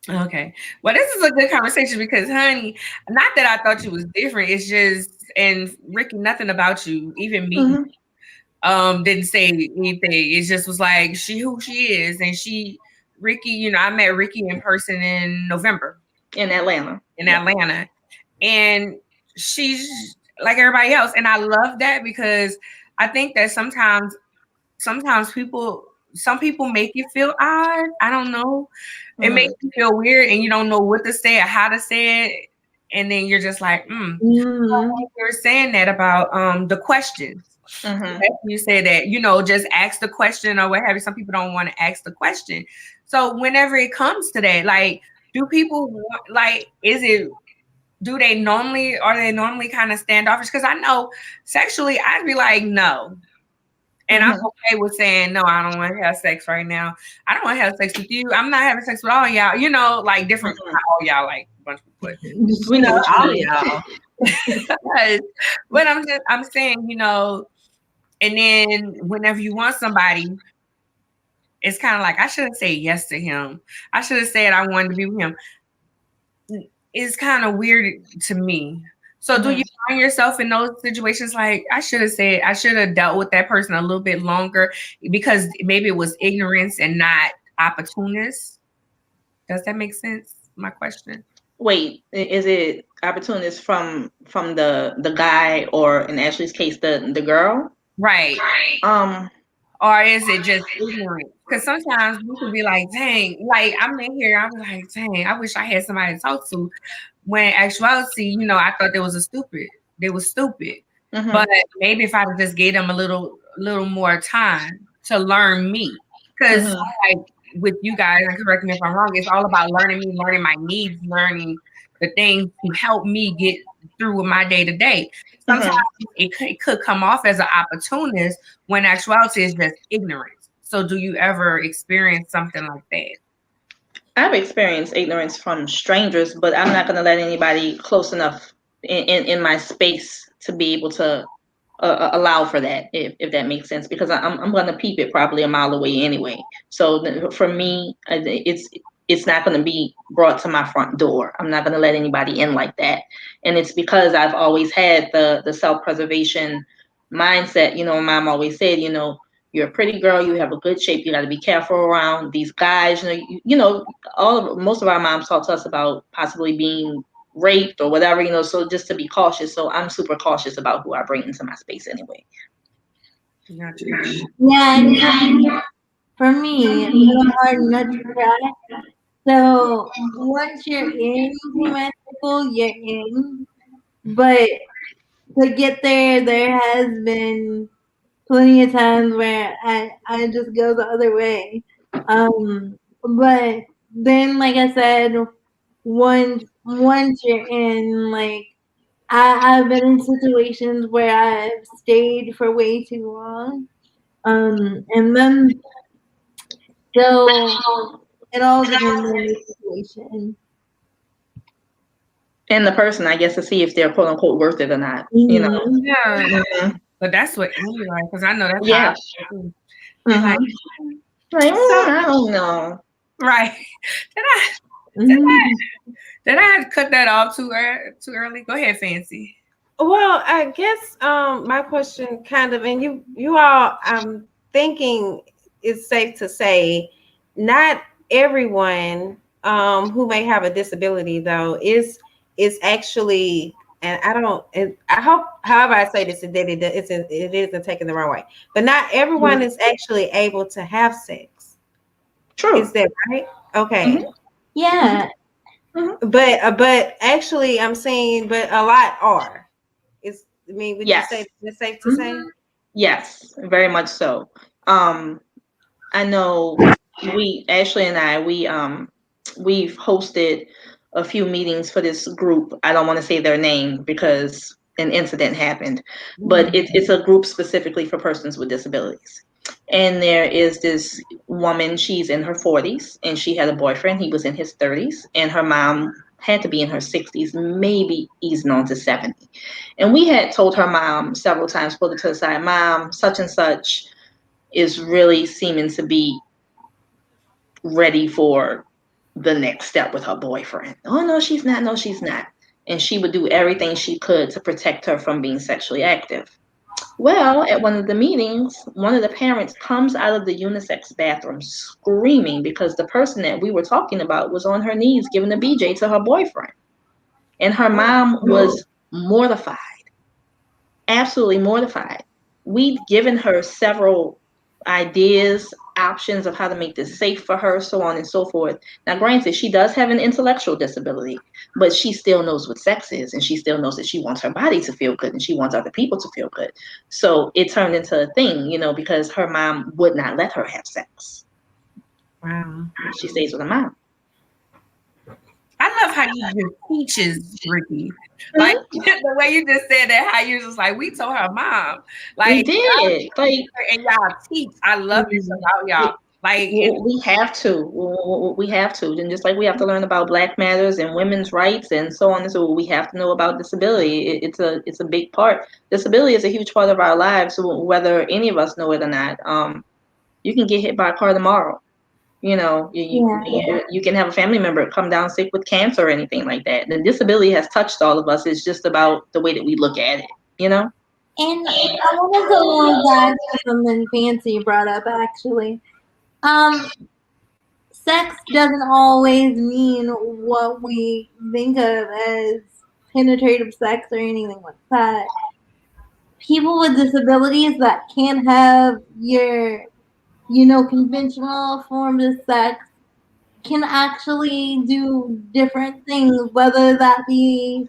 Okay. Well, this is a good conversation because, honey, not that I thought you was different. It's just, and Ricky, nothing about you, even me, didn't say anything. It just was like who she is, and Ricky. I met Ricky in person in November In Atlanta. and she's like everybody else, and I love that because I think that sometimes some people make you feel odd. I don't know. It makes you feel weird and you don't know what to say or how to say it. And then you're just like, You're saying that about the questions. You say that, just ask the question or what have you. Some people don't want to ask the question. So whenever it comes to that, like, do people are they normally kind of standoffish? Because I know sexually, I'd be like, no. And I'm okay with saying, no, I don't want to have sex right now. I don't want to have sex with you. I'm not having sex with all y'all, like different, not all y'all, like a bunch of people. We know all y'all. But I'm saying, and then whenever you want somebody, it's kind of like, I shouldn't say yes to him. I should have said I wanted to be with him. It's kind of weird to me. So do you find yourself in those situations like, I should have dealt with that person a little bit longer because maybe it was ignorance and not opportunist? Does that make sense? My question. Wait, is it opportunist from the guy, or in Ashley's case, the girl? Right. Or is it just ignorant? Because sometimes we can be like, dang, like I'm in here, I'm like, dang, I wish I had somebody to talk to. When actuality, I thought they was stupid. But maybe if I just gave them a little more time to learn me. Because like with you guys, and correct me if I'm wrong, it's all about learning me, learning my needs, learning the things to help me get through with my day to day. Sometimes it could come off as an opportunist when actuality is just ignorance. So do you ever experience something like that? I've experienced ignorance from strangers, but I'm not going to let anybody close enough in my space to be able to allow for that, if that makes sense, because I'm going to peep it probably a mile away anyway. So for me, it's not going to be brought to my front door. I'm not going to let anybody in like that. And it's because I've always had the self-preservation mindset. Mom always said, you're a pretty girl, you have a good shape, you got to be careful around these guys. Most of our moms talk to us about possibly being raped or whatever, so just to be cautious. So I'm super cautious about who I bring into my space anyway. Yeah, for me, it's a little hard not to cry. So once you're in human circle, you're in. But to get there has been plenty of times where I just go the other way. But then, like I said, once you're in, like I've been in situations where I've stayed for way too long, And then so it all depends on the situation. And the person, I guess, to see if they're quote unquote worth it or not. You know. Mhm. Yeah. Mhm. But that's what Ainey like, because I know that's how Yeah. I feel too. Be like, Like, So- I don't know. right. Did I Mhm. did I cut that off too early? Go ahead, Fancy. Well, I guess my question kind of, and you all, I'm thinking it's safe to say, not everyone who may have a disability though is actually, and I don't, and I hope, however I say this, that it isn't taken the wrong way, but not everyone is actually able to have sex. True. Is that right? Okay. Yeah. But actually, I'm saying, but a lot are. I mean, would you Yes. say it's safe to say? Yes, very much so. I know Ashley and I, we've hosted a few meetings for this group. I don't want to say their name because an incident happened, but it's a group specifically for persons with disabilities. And there is this woman, she's in her 40s, and she had a boyfriend. He was in his 30s, and her mom had to be in her 60s, maybe easing on to 70. And we had told her mom several times, pulled her to the side, Mom, such and such is really seeming to be ready for the next step with her boyfriend. Oh, no, she's not. No, she's not. And she would do everything she could to protect her from being sexually active. Well, at one of the meetings, one of the parents comes out of the unisex bathroom screaming because the person that we were talking about was on her knees giving a BJ to her boyfriend. And her mom was mortified, absolutely mortified. We'd given her several ideas, options of how to make this safe for her, so on and so forth. Now, granted, she does have an intellectual disability, but she still knows what sex is, and she still knows that she wants her body to feel good and she wants other people to feel good. So it turned into a thing, because her mom would not let her have sex. Wow. She stays with her mom. I love how you just teaches Ricky. Like the way you just said that, how you just like, we told her mom. We Like did. Like, and y'all teach. I love this about y'all. Like we have to. We have to. And just like we have to learn about Black matters and women's rights and so on and so, we have to know about disability. It's a big part. Disability is a huge part of our lives, whether any of us know it or not. You can get hit by a car tomorrow. You can have a family member come down sick with cancer or anything like that. The disability has touched all of us. It's just about the way that we look at it. And I want to go back to something Fancy brought up, actually. Sex doesn't always mean what we think of as penetrative sex or anything like that. People with disabilities that can't have your, conventional forms of sex can actually do different things, whether that be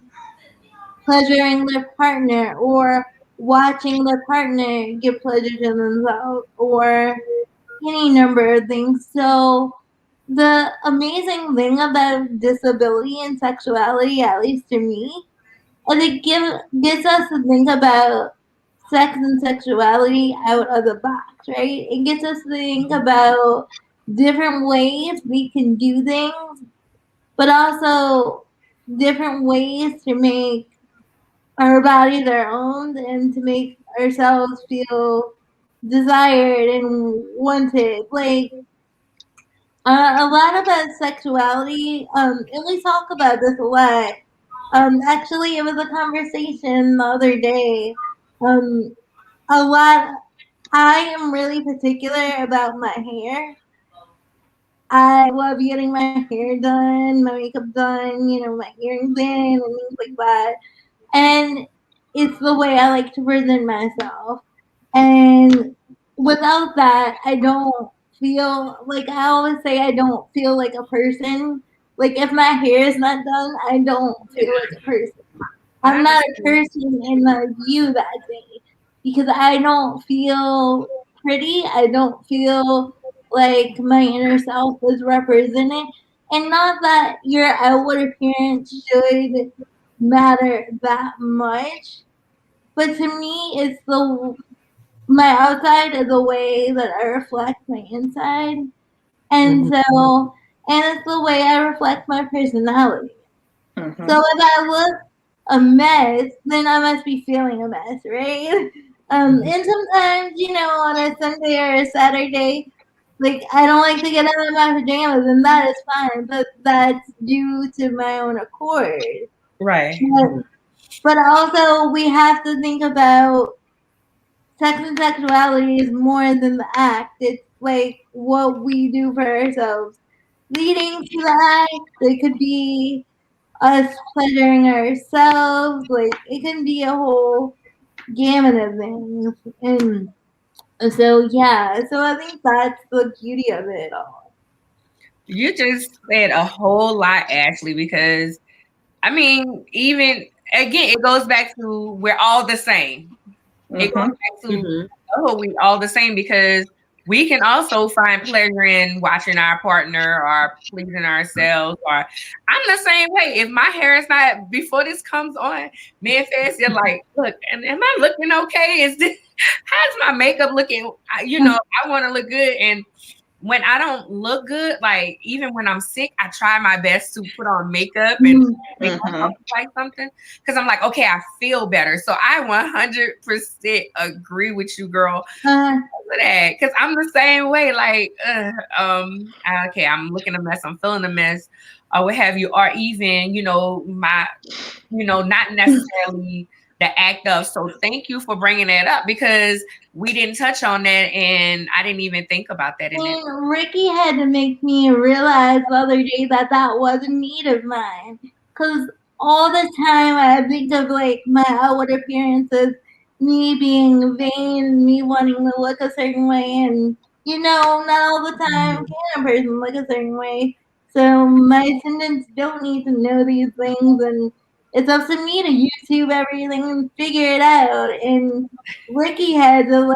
pleasuring their partner or watching their partner give pleasure to themselves or any number of things. So the amazing thing about disability and sexuality, at least to me, is it gets us to think about sex and sexuality out of the box, right? It gets us to think about different ways we can do things, but also different ways to make our bodies our own and to make ourselves feel desired and wanted. Like a lot about sexuality, and we talk about this a lot. Actually, it was a conversation the other day. A lot. I am really particular about my hair. I love getting my hair done, my makeup done, my earrings in, and things like that. And it's the way I like to present myself. And without that, I don't feel like I always say I don't feel like a person. Like if my hair is not done, I don't feel like a person. I'm not a person in the view that day because I don't feel pretty. I don't feel like my inner self is represented. And not that your outward appearance should matter that much, but to me, it's the my outside is the way that I reflect my inside. And so, and it's the way I reflect my personality. Mm-hmm. So if I look a mess, then I must be feeling a mess, right? And sometimes, on a Sunday or a Saturday, like I don't like to get out of my pajamas, and that is fine, but that's due to my own accord. Right. But also, we have to think about sex and sexuality is more than the act. It's like what we do for ourselves. Leading to the act, it could be us pleasuring ourselves. Like, it can be a whole gamut of things. And so, yeah. So I think that's the beauty of it all. You just said a whole lot, Ashley, because I mean, even again, it goes back to we're all the same. It goes back to we all the same because we can also find pleasure in watching our partner or pleasing ourselves. Or I'm the same way. If my hair is not before this comes on, me and Faz, you're like, look, am I looking okay? Is this how's my makeup looking? I want to look good. And when I don't look good, like even when I'm sick, I try my best to put on makeup and make myself look like something because I'm like, okay, I feel better. So I 100% agree with you, girl. That because I'm the same way. Like, okay, I'm looking a mess, I'm feeling a mess, or what have you, or even not necessarily the act of. So thank you for bringing that up because we didn't touch on that, and I didn't even think about that. And Ricky had to make me realize the other day that was a need of mine, because all the time I think of like my outward appearances, me being vain, me wanting to look a certain way, and not all the time can a person look a certain way. So my attendants don't need to know these things, and it's up to me to YouTube everything and figure it out. And Ricky had to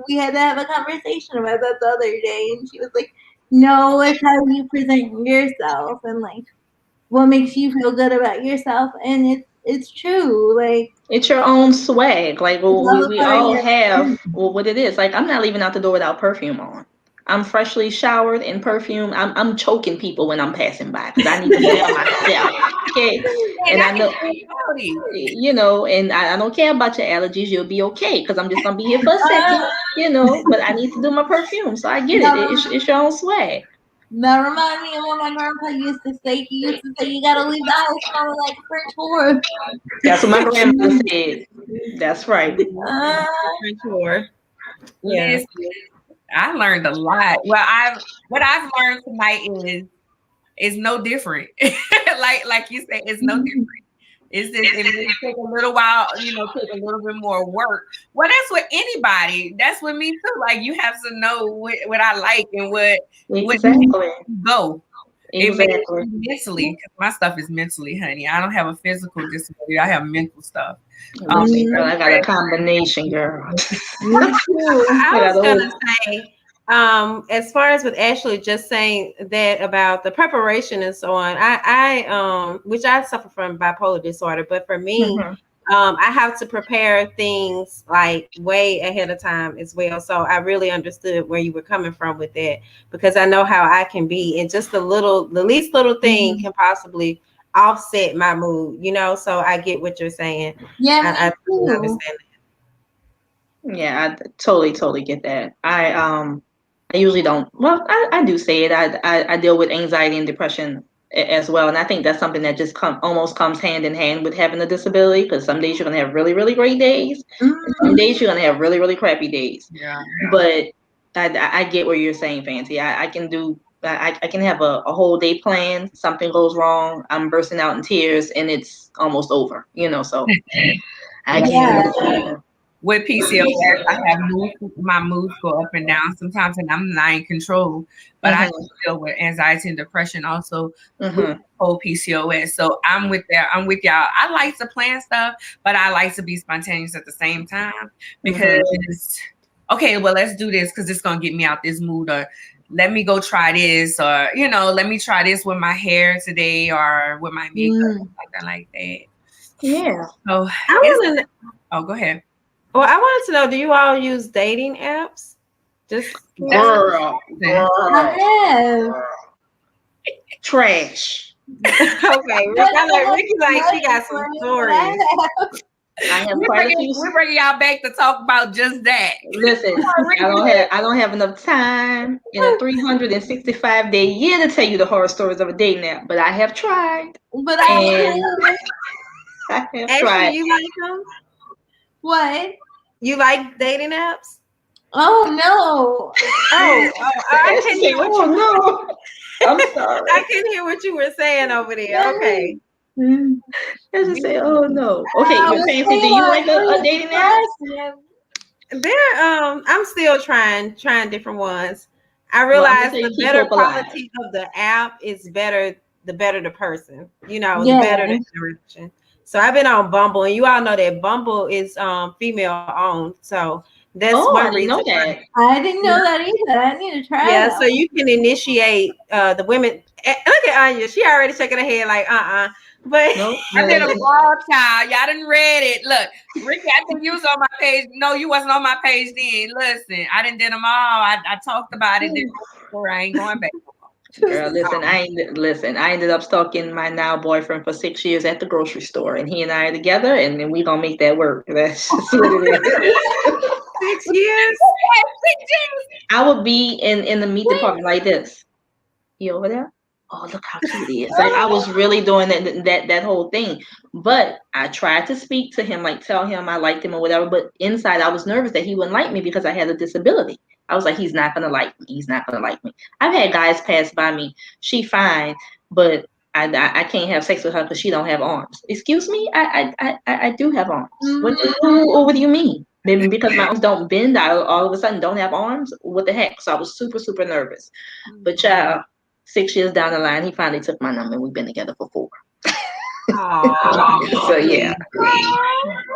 we had to have a conversation about that the other day, and she was like, "No, it's how you present yourself, and like what makes you feel good about yourself." And it's true. Like it's your own swag. Like we all have what it is. Like I'm not leaving out the door without perfume on. I'm freshly showered in perfume. I'm choking people when I'm passing by because I need to smell myself. Okay, and I know, and I don't care about your allergies. You'll be okay because I'm just gonna be here for a second, But I need to do my perfume, so I get it. It's your own swag. That reminds me of what my grandpa used to say. He used to say, "You gotta leave the house smelling like French whore." That's what my grandmother said. That's right. French whore. Yeah. I learned a lot. Well, what I've learned tonight is no different. like you said, it's no different. It's just it may take a little while, take a little bit more work. Well, that's with anybody. That's with me too. Like you have to know what I like and what go. Exactly. Mentally, because my stuff is mentally, honey. I don't have a physical disability. I have mental stuff. Girl, I got a combination, girl. I was gonna say, as far as with Ashley just saying that about the preparation and so on, I which I suffer from bipolar disorder, but for me, I have to prepare things like way ahead of time as well. So I really understood where you were coming from with that because I know how I can be, and just the least little thing can possibly offset my mood, So I get what you're saying. Yeah, I totally understand that. Yeah, I totally get that. I usually don't. Well, I do say it. I deal with anxiety and depression as well, and I think that's something that just almost comes hand in hand with having a disability. Because some days you're gonna have really really great days, and some days you're gonna have really really crappy days. Yeah. But I get what you're saying, Fancy. I can do. I can have a whole day plan. Something goes wrong, I'm bursting out in tears, and it's almost over. So I get. With PCOS, I have my moods go up and down sometimes, and I'm not in control. But I deal with anxiety and depression also with whole PCOS. So I'm with y'all. I like to plan stuff, but I like to be spontaneous at the same time because okay, well, let's do this because it's gonna get me out this mood, or let me go try this, or let me try this with my hair today or with my makeup, something like that. Yeah. So go ahead. Well, I wanted to know, do you all use dating apps? Just Girl. I have. Trash. okay. Ricky, like she got some stories. I have quite a few. We're bringing y'all back to talk about just that. Listen, I don't have enough time in a 365-day year to tell you the horror stories of a dating app, but I have tried. But And I have Ashley, tried. you like them? what? You like dating apps? Oh no. I couldn't hear what you. No. I'm sorry. I couldn't hear what you were saying over there. Okay. I just say, oh no. Okay, but Fancy, do you like a dating app? I'm still trying different ones. I realize the better quality of the app is better, the better the person, the better the interaction. So I've been on Bumble, and you all know that Bumble is female owned. So that's one reason. I didn't know that either. I need to try. Yeah, so you can initiate the women. Look at Anya; she already shaking her head like, But I did a blog, child. Y'all didn't read it. Look, Ricky, I think you was on my page. No, you wasn't on my page then. Listen, I didn't did them all. I talked about it. I ain't going back. Girl, listen, I ended up stalking my now boyfriend for 6 years at the grocery store, and he and I are together, and then we gonna make that work. That's just what it is. 6 years? I would be in the meat department like this. You over there? Oh, look how cute he is. Like, I was really doing that whole thing. But I tried to speak to him, like tell him I liked him or whatever. But inside, I was nervous that he wouldn't like me because I had a disability. I was like, he's not going to like me. He's not going to like me. I've had guys pass by me. She fine, but I can't have sex with her because she don't have arms. Excuse me? I do have arms. What do you mean? Maybe because my arms don't bend, I all of a sudden don't have arms? What the heck? So I was super, super nervous. But child, 6 years down the line, he finally took my number, and we've been together for 4. So yeah.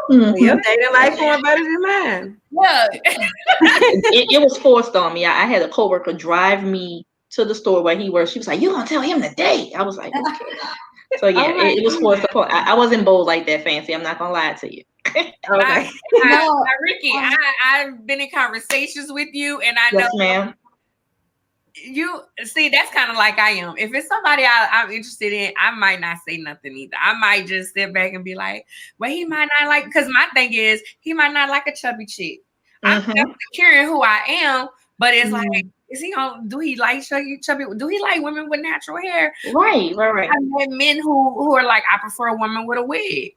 Your dating life going better than mine. Yeah. it was forced on me. I had a coworker drive me to the store where he works. She was like, "You gonna tell him today?" I was like, "Okay." So yeah, it was forced upon. I wasn't bold like that, Fancy. I'm not gonna lie to you. Okay. Ricky, I've been in conversations with you, and I know. Yes, ma'am. You see, that's kind of like I am. If it's somebody I'm interested in, I might not say nothing either. I might just sit back and be like, well, he might not like, because my thing is, he might not like a chubby chick. I'm securing who I am, but it's like, is he do he like chubby? Do he like women with natural hair? Right. I've met men who are like, I prefer a woman with a wig.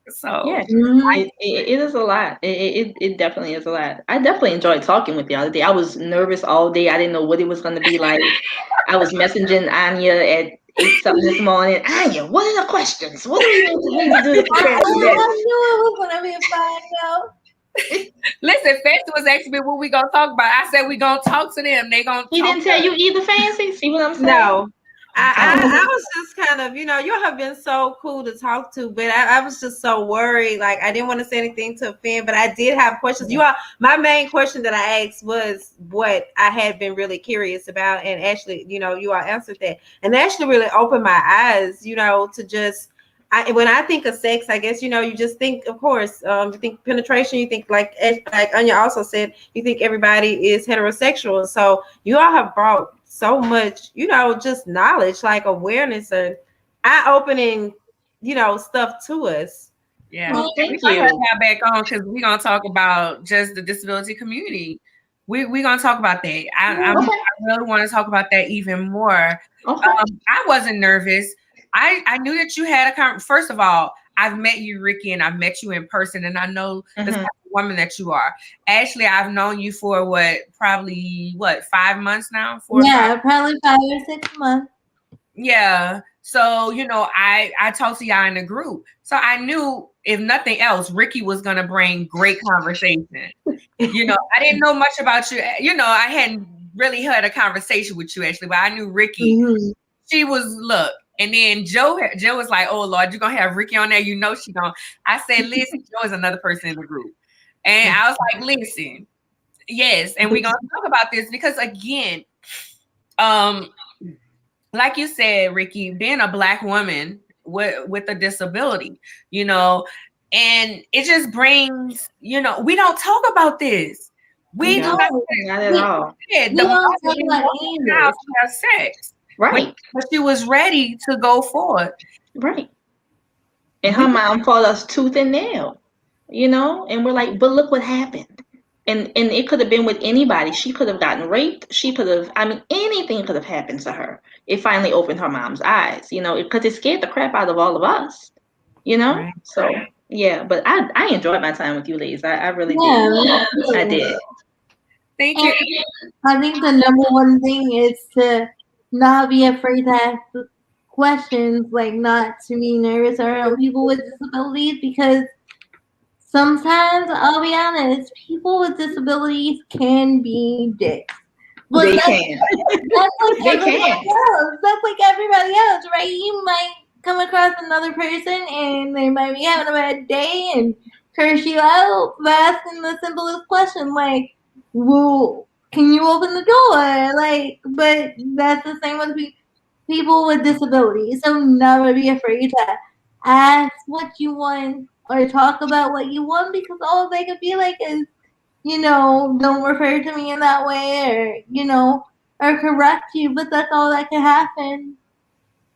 So yeah, it is a lot. It definitely is a lot. I definitely enjoyed talking with you the other day. I was nervous all day. I didn't know what it was going to be like. I was messaging Anya at 8-something this morning. Anya, what are the questions? What do we need to do to prepare for this? I knew it was going to be fun, though. Listen, Fancy was asking me what we gonna talk about. I said we gonna talk to them. They gonna. He didn't tell you either, Fancy. See what I'm saying? No. I was just kind of, you have been so cool to talk to, but I was just so worried. Like, I didn't want to say anything to offend, but I did have questions. My main question that I asked was what I had been really curious about. And Ashley, you all answered that. And Ashley really opened my eyes, to just, when I think of sex, I guess, you just think, of course, you think penetration, you think like Anya also said, you think everybody is heterosexual. So you all have brought so much, just knowledge, like awareness and eye-opening, stuff to us. Yeah. Well, thank you. Have back on because we're gonna talk about just the disability community. We're gonna talk about that. I really want to talk about that even more. Okay. I wasn't nervous. I knew that you had a first of all, I've met you, Ricky, and I've met you in person, and I know the type of woman that you are. Ashley, I've known you for probably 5 months now? Probably 5 or 6 months. Yeah. So, I talked to y'all in a group. So I knew, if nothing else, Ricky was going to bring great conversation. I didn't know much about you. I hadn't really had a conversation with you, Ashley, but I knew Ricky. She was, and then Joe was like, oh, Lord, you're going to have Ricky on there. She going. I said, listen, Joe is another person in the group. And I was like, listen, yes. And we're going to talk about this because, again, like you said, Ricky, being a Black woman with a disability, And it just brings, we don't talk about this. We do not. Not at all. The We don't mother talk didn't about know any of how this. to have sex. Right. But she was ready to go forward. Right. And her mom fought us tooth and nail, and we're like, but look what happened. And it could have been with anybody. She could have gotten raped. She could have, anything could have happened to her. It finally opened her mom's eyes, because it scared the crap out of all of us, Right. So, yeah, but I enjoyed my time with you ladies. I really Yeah, did. I did. Thank you. I think the number one thing is to not be afraid to ask questions, like not to be nervous around people with disabilities, because sometimes, I'll be honest, people with disabilities can be dicks. But They that's, can. that's like They everybody can. else. That's like everybody else, right? You might come across another person and they might be having a bad day and curse you out by asking the simplest question, like, well, can you open the door? Like, but that's the same with people with disabilities. So never be afraid to ask what you want or talk about what you want, because all they could be like is, don't refer to me in that way, or correct you, but that's all that can happen.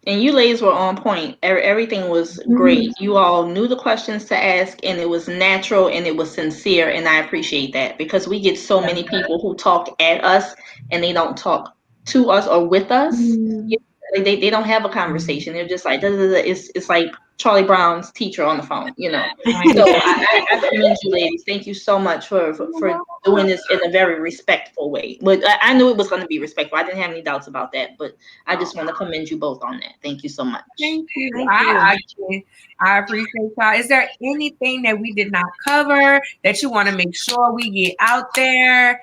And you ladies were on point. Everything was great. You all knew the questions to ask, and it was natural and it was sincere, and I appreciate that, because we get so many people who talk at us and they don't talk to us or with us. They don't have a conversation. They're just like, it's like Charlie Brown's teacher on the phone, So I commend you ladies. Thank you so much for doing this in a very respectful way. But I knew it was going to be respectful. I didn't have any doubts about that. But I just want to commend you both on that. Thank you so much. Thank you. I appreciate y'all. Is there anything that we did not cover that you want to make sure we get out there?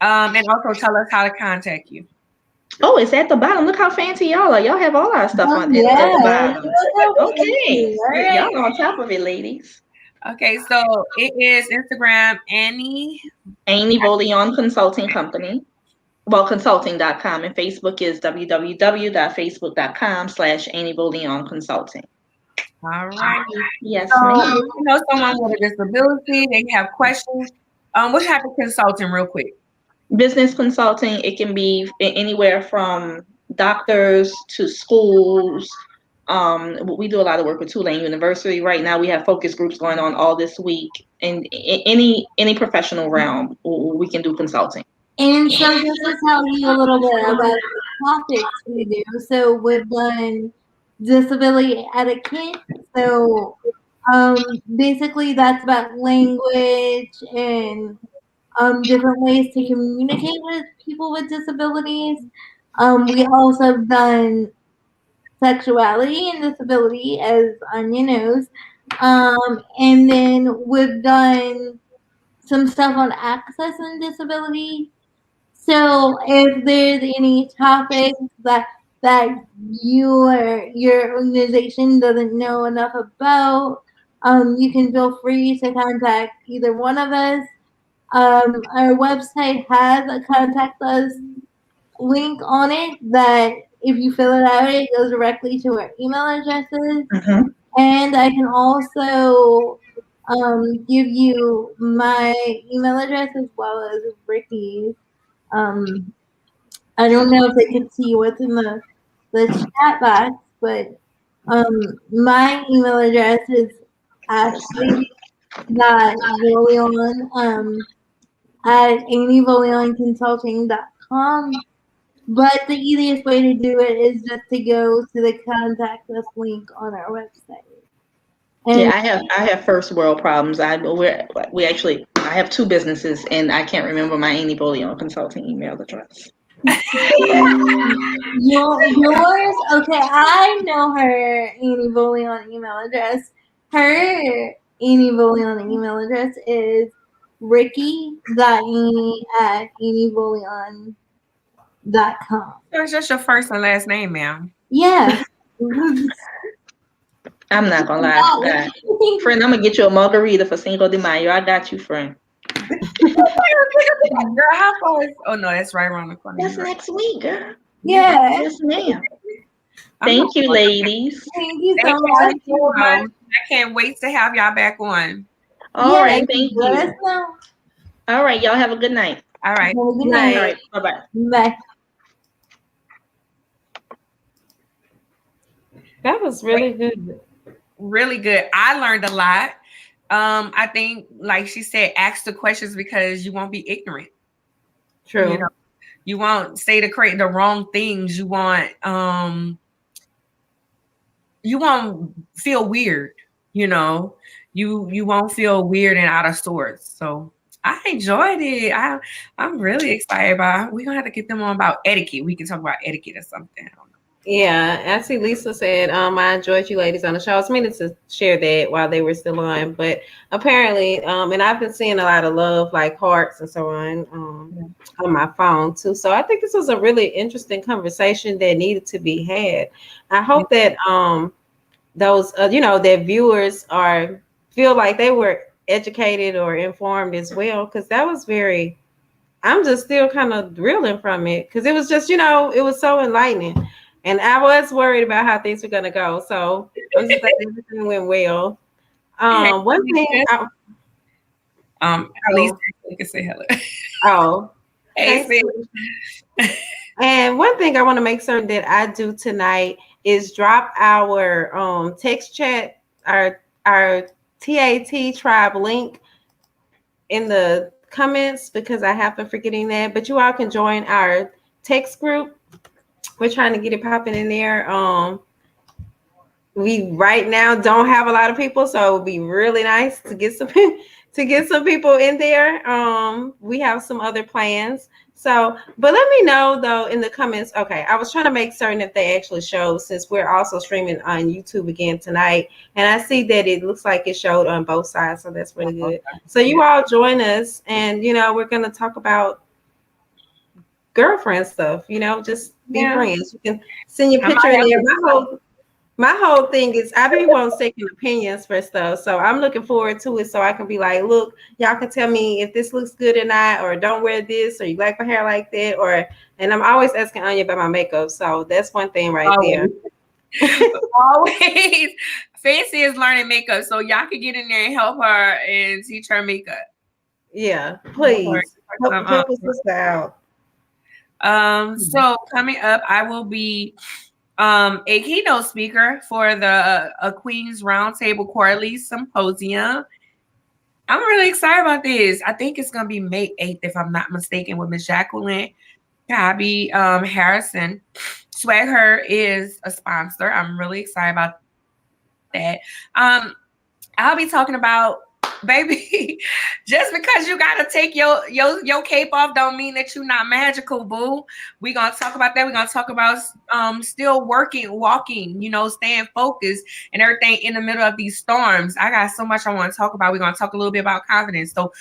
And also tell us how to contact you. Oh, it's at the bottom. Look how fancy y'all are. Y'all have all our stuff at the bottom. Okay. Y'all on top of it, ladies. Okay, so it is Instagram, Ainey Volion Consulting Company. Well, consulting.com, and Facebook is www.facebook.com/Ainey Volion Consulting. All right. Yes, so, ma'am. Someone with a disability, they have questions. What type of consulting, real quick? Business consulting. It can be anywhere from doctors to schools. We do a lot of work with Tulane University right now. We have focus groups going on all this week, and any professional realm, we can do consulting. And so just to tell you a little bit about the topics we do. So we've done disability etiquette. So basically that's about language and different ways to communicate with people with disabilities. We also have done sexuality and disability, as Anya knows. And then we've done some stuff on access and disability. So if there's any topics that your organization doesn't know enough about, you can feel free to contact either one of us. Our website has a contact us link on it that if you fill it out, it goes directly to our email addresses. And I can also give you my email address as well as Ricky's. I don't know if they can see what's in the chat box, but my email address is ashley.volion at aineyvolionconsulting.com. But the easiest way to do it is just to go to the contact us link on our website. And yeah, I have first world problems. I have two businesses, and I can't remember my Ainey Volion Consulting email address. Yours? Okay, I know her Ainey Volion email address. Her Ainey Volion email address is ricky.ainey@aineyvolion.com. So it's just your first and last name, ma'am. Yeah. I'm not gonna lie, friend. I'm gonna get you a margarita for Cinco de Mayo. I got you, friend. Girl, how far is? Oh no, that's right around the corner. That's next week, girl. Yeah. Yes, ma'am. Thank you, ladies. Thank you Thank so you much. so much. I can't wait to have y'all back on. All right, Yes, thank let us you. know. All right, y'all have a good night. All right. Have a good Night. All night. right, bye-bye. Bye. That was really good. Really good. I learned a lot. I think, like she said, ask the questions because you won't be ignorant. True. You know, you won't say the wrong things. You won't feel weird. You know, you won't feel weird and out of sorts. So I enjoyed it. I'm really excited about. We're gonna have to get them on about etiquette. We can talk about etiquette or something. I don't know. Yeah, I see Lisa said, I enjoyed you ladies on the show. I was meaning to share that while they were still on, but apparently, and I've been seeing a lot of love, like hearts and so on my phone too. So I think this was a really interesting conversation that needed to be had. I hope that those that viewers feel like they were educated or informed as well, because that was very. I'm just still kind of reeling from it because it was just it was so enlightening. And I was worried about how things were gonna go. So I'm just glad everything went well. One thing. At least you can say hello. Oh, Hey, thanks. And one thing I want to make certain that I do tonight is drop our text chat, our TAT tribe link in the comments because I have been forgetting that. But you all can join our text group. We're trying to get it popping in there. We right now don't have a lot of people, so it would be really nice to get some people in there. We have some other plans. So, but let me know though in the comments. Okay, I was trying to make certain if they actually showed, since we're also streaming on YouTube again tonight, and I see that it looks like it showed on both sides, so that's really good. So you all join us, and we're gonna talk about girlfriend stuff. Just be friends. You can send your picture in there. My whole thing is I be wanting second opinions for stuff. So I'm looking forward to it so I can be like, look, y'all can tell me if this looks good or not, or don't wear this, or you like my hair like that, and I'm always asking Anya about my makeup. So that's one thing right there. Always. Fancy is learning makeup, so y'all can get in there and help her and teach her makeup. Yeah, please. Help us out. So coming up, I will be a keynote speaker for the Queen's Roundtable Quarterly Symposium. I'm really excited about this. I think it's going to be May 8th, if I'm not mistaken, with Miss Jacqueline Cabby Harrison. Swag Her is a sponsor. I'm really excited about that. I'll be talking about, baby, just because you gotta take your cape off don't mean that you're not magical, boo. We're gonna talk about that. We're gonna talk about still walking, staying focused and everything in the middle of these storms. I got so much I want to talk about. We're gonna talk a little bit about confidence. So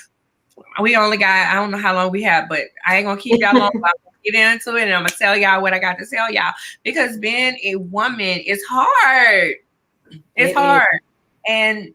we only got, I don't know how long we have, but I ain't gonna keep y'all long. I'm gonna get into it and I'm gonna tell y'all what I got to tell y'all, because being a woman is hard. It's hard. And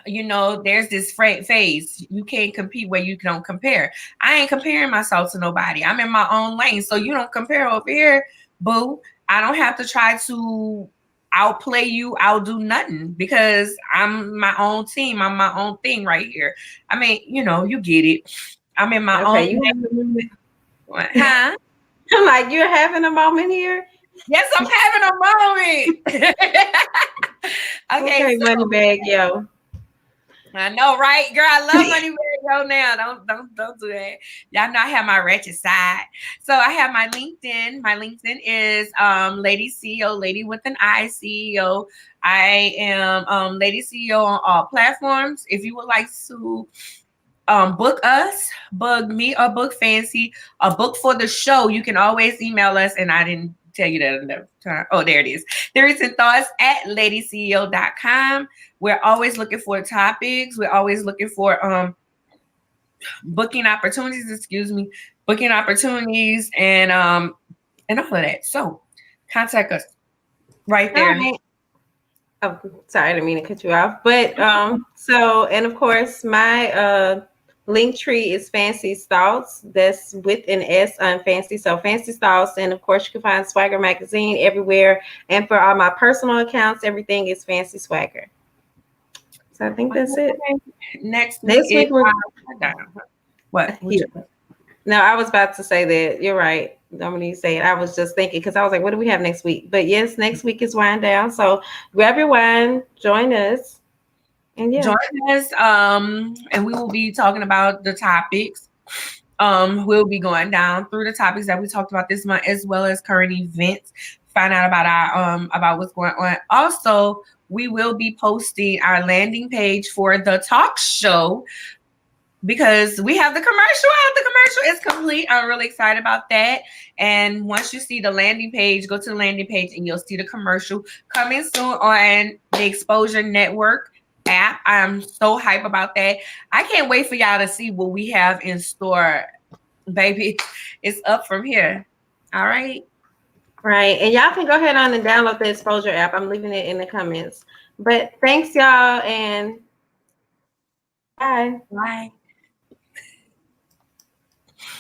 there's this phase. You can't compete where you don't compare. I ain't comparing myself to nobody. I'm in my own lane. So you don't compare over here, boo. I don't have to try to outplay you, outdo nothing, because I'm my own team. I'm my own thing right here. I mean, you get it. I'm in my own lane. Huh? I'm like, you're having a moment here? Yes, I'm having a moment. Okay, money bag, yo. I know, right, girl? I love money bag, yo. Now, don't do that. Y'all know I have my ratchet side. So I have my LinkedIn. My LinkedIn is Lady CEO, Lady with an I, CEO. I am Lady CEO on all platforms. If you would like to book us, bug me, or book Fancy, a book for the show, you can always email us. And I didn't tell you that another time. Oh, there it is. Theories and thoughts at ladyceo.com. We're always looking for topics. We're always looking for booking opportunities, and all of that. So contact us right there. Right. Oh, sorry, I didn't mean to cut you off. But so, and of course, my Linktree is Fancy Thoughts. That's with an S on Fancy. So Fancy Thoughts. And of course, you can find Swagger Magazine everywhere. And for all my personal accounts, everything is Fancy Swagger. So I think that's it. Next week we're what? Here. No, I was about to say that. You're right. Dominique say it. I was just thinking because I was like, what do we have next week? But yes, next week is Wind Down. So grab your wine, join us. And yeah. Join us. And we will be talking about the topics. We'll be going down through the topics that we talked about this month, as well as current events. Find out about our about what's going on. Also, we will be posting our landing page for the talk show because we have the commercial out. The commercial is complete. I'm really excited about that. And once you see the landing page, go to the landing page and you'll see the commercial coming soon on the Exposure Network app. I'm so hype about that. I can't wait for y'all to see what we have in store, baby. It's up from here. All right. Right. And y'all can go ahead on and download the Exposure app. I'm leaving it in the comments. But thanks, y'all, and bye. Bye.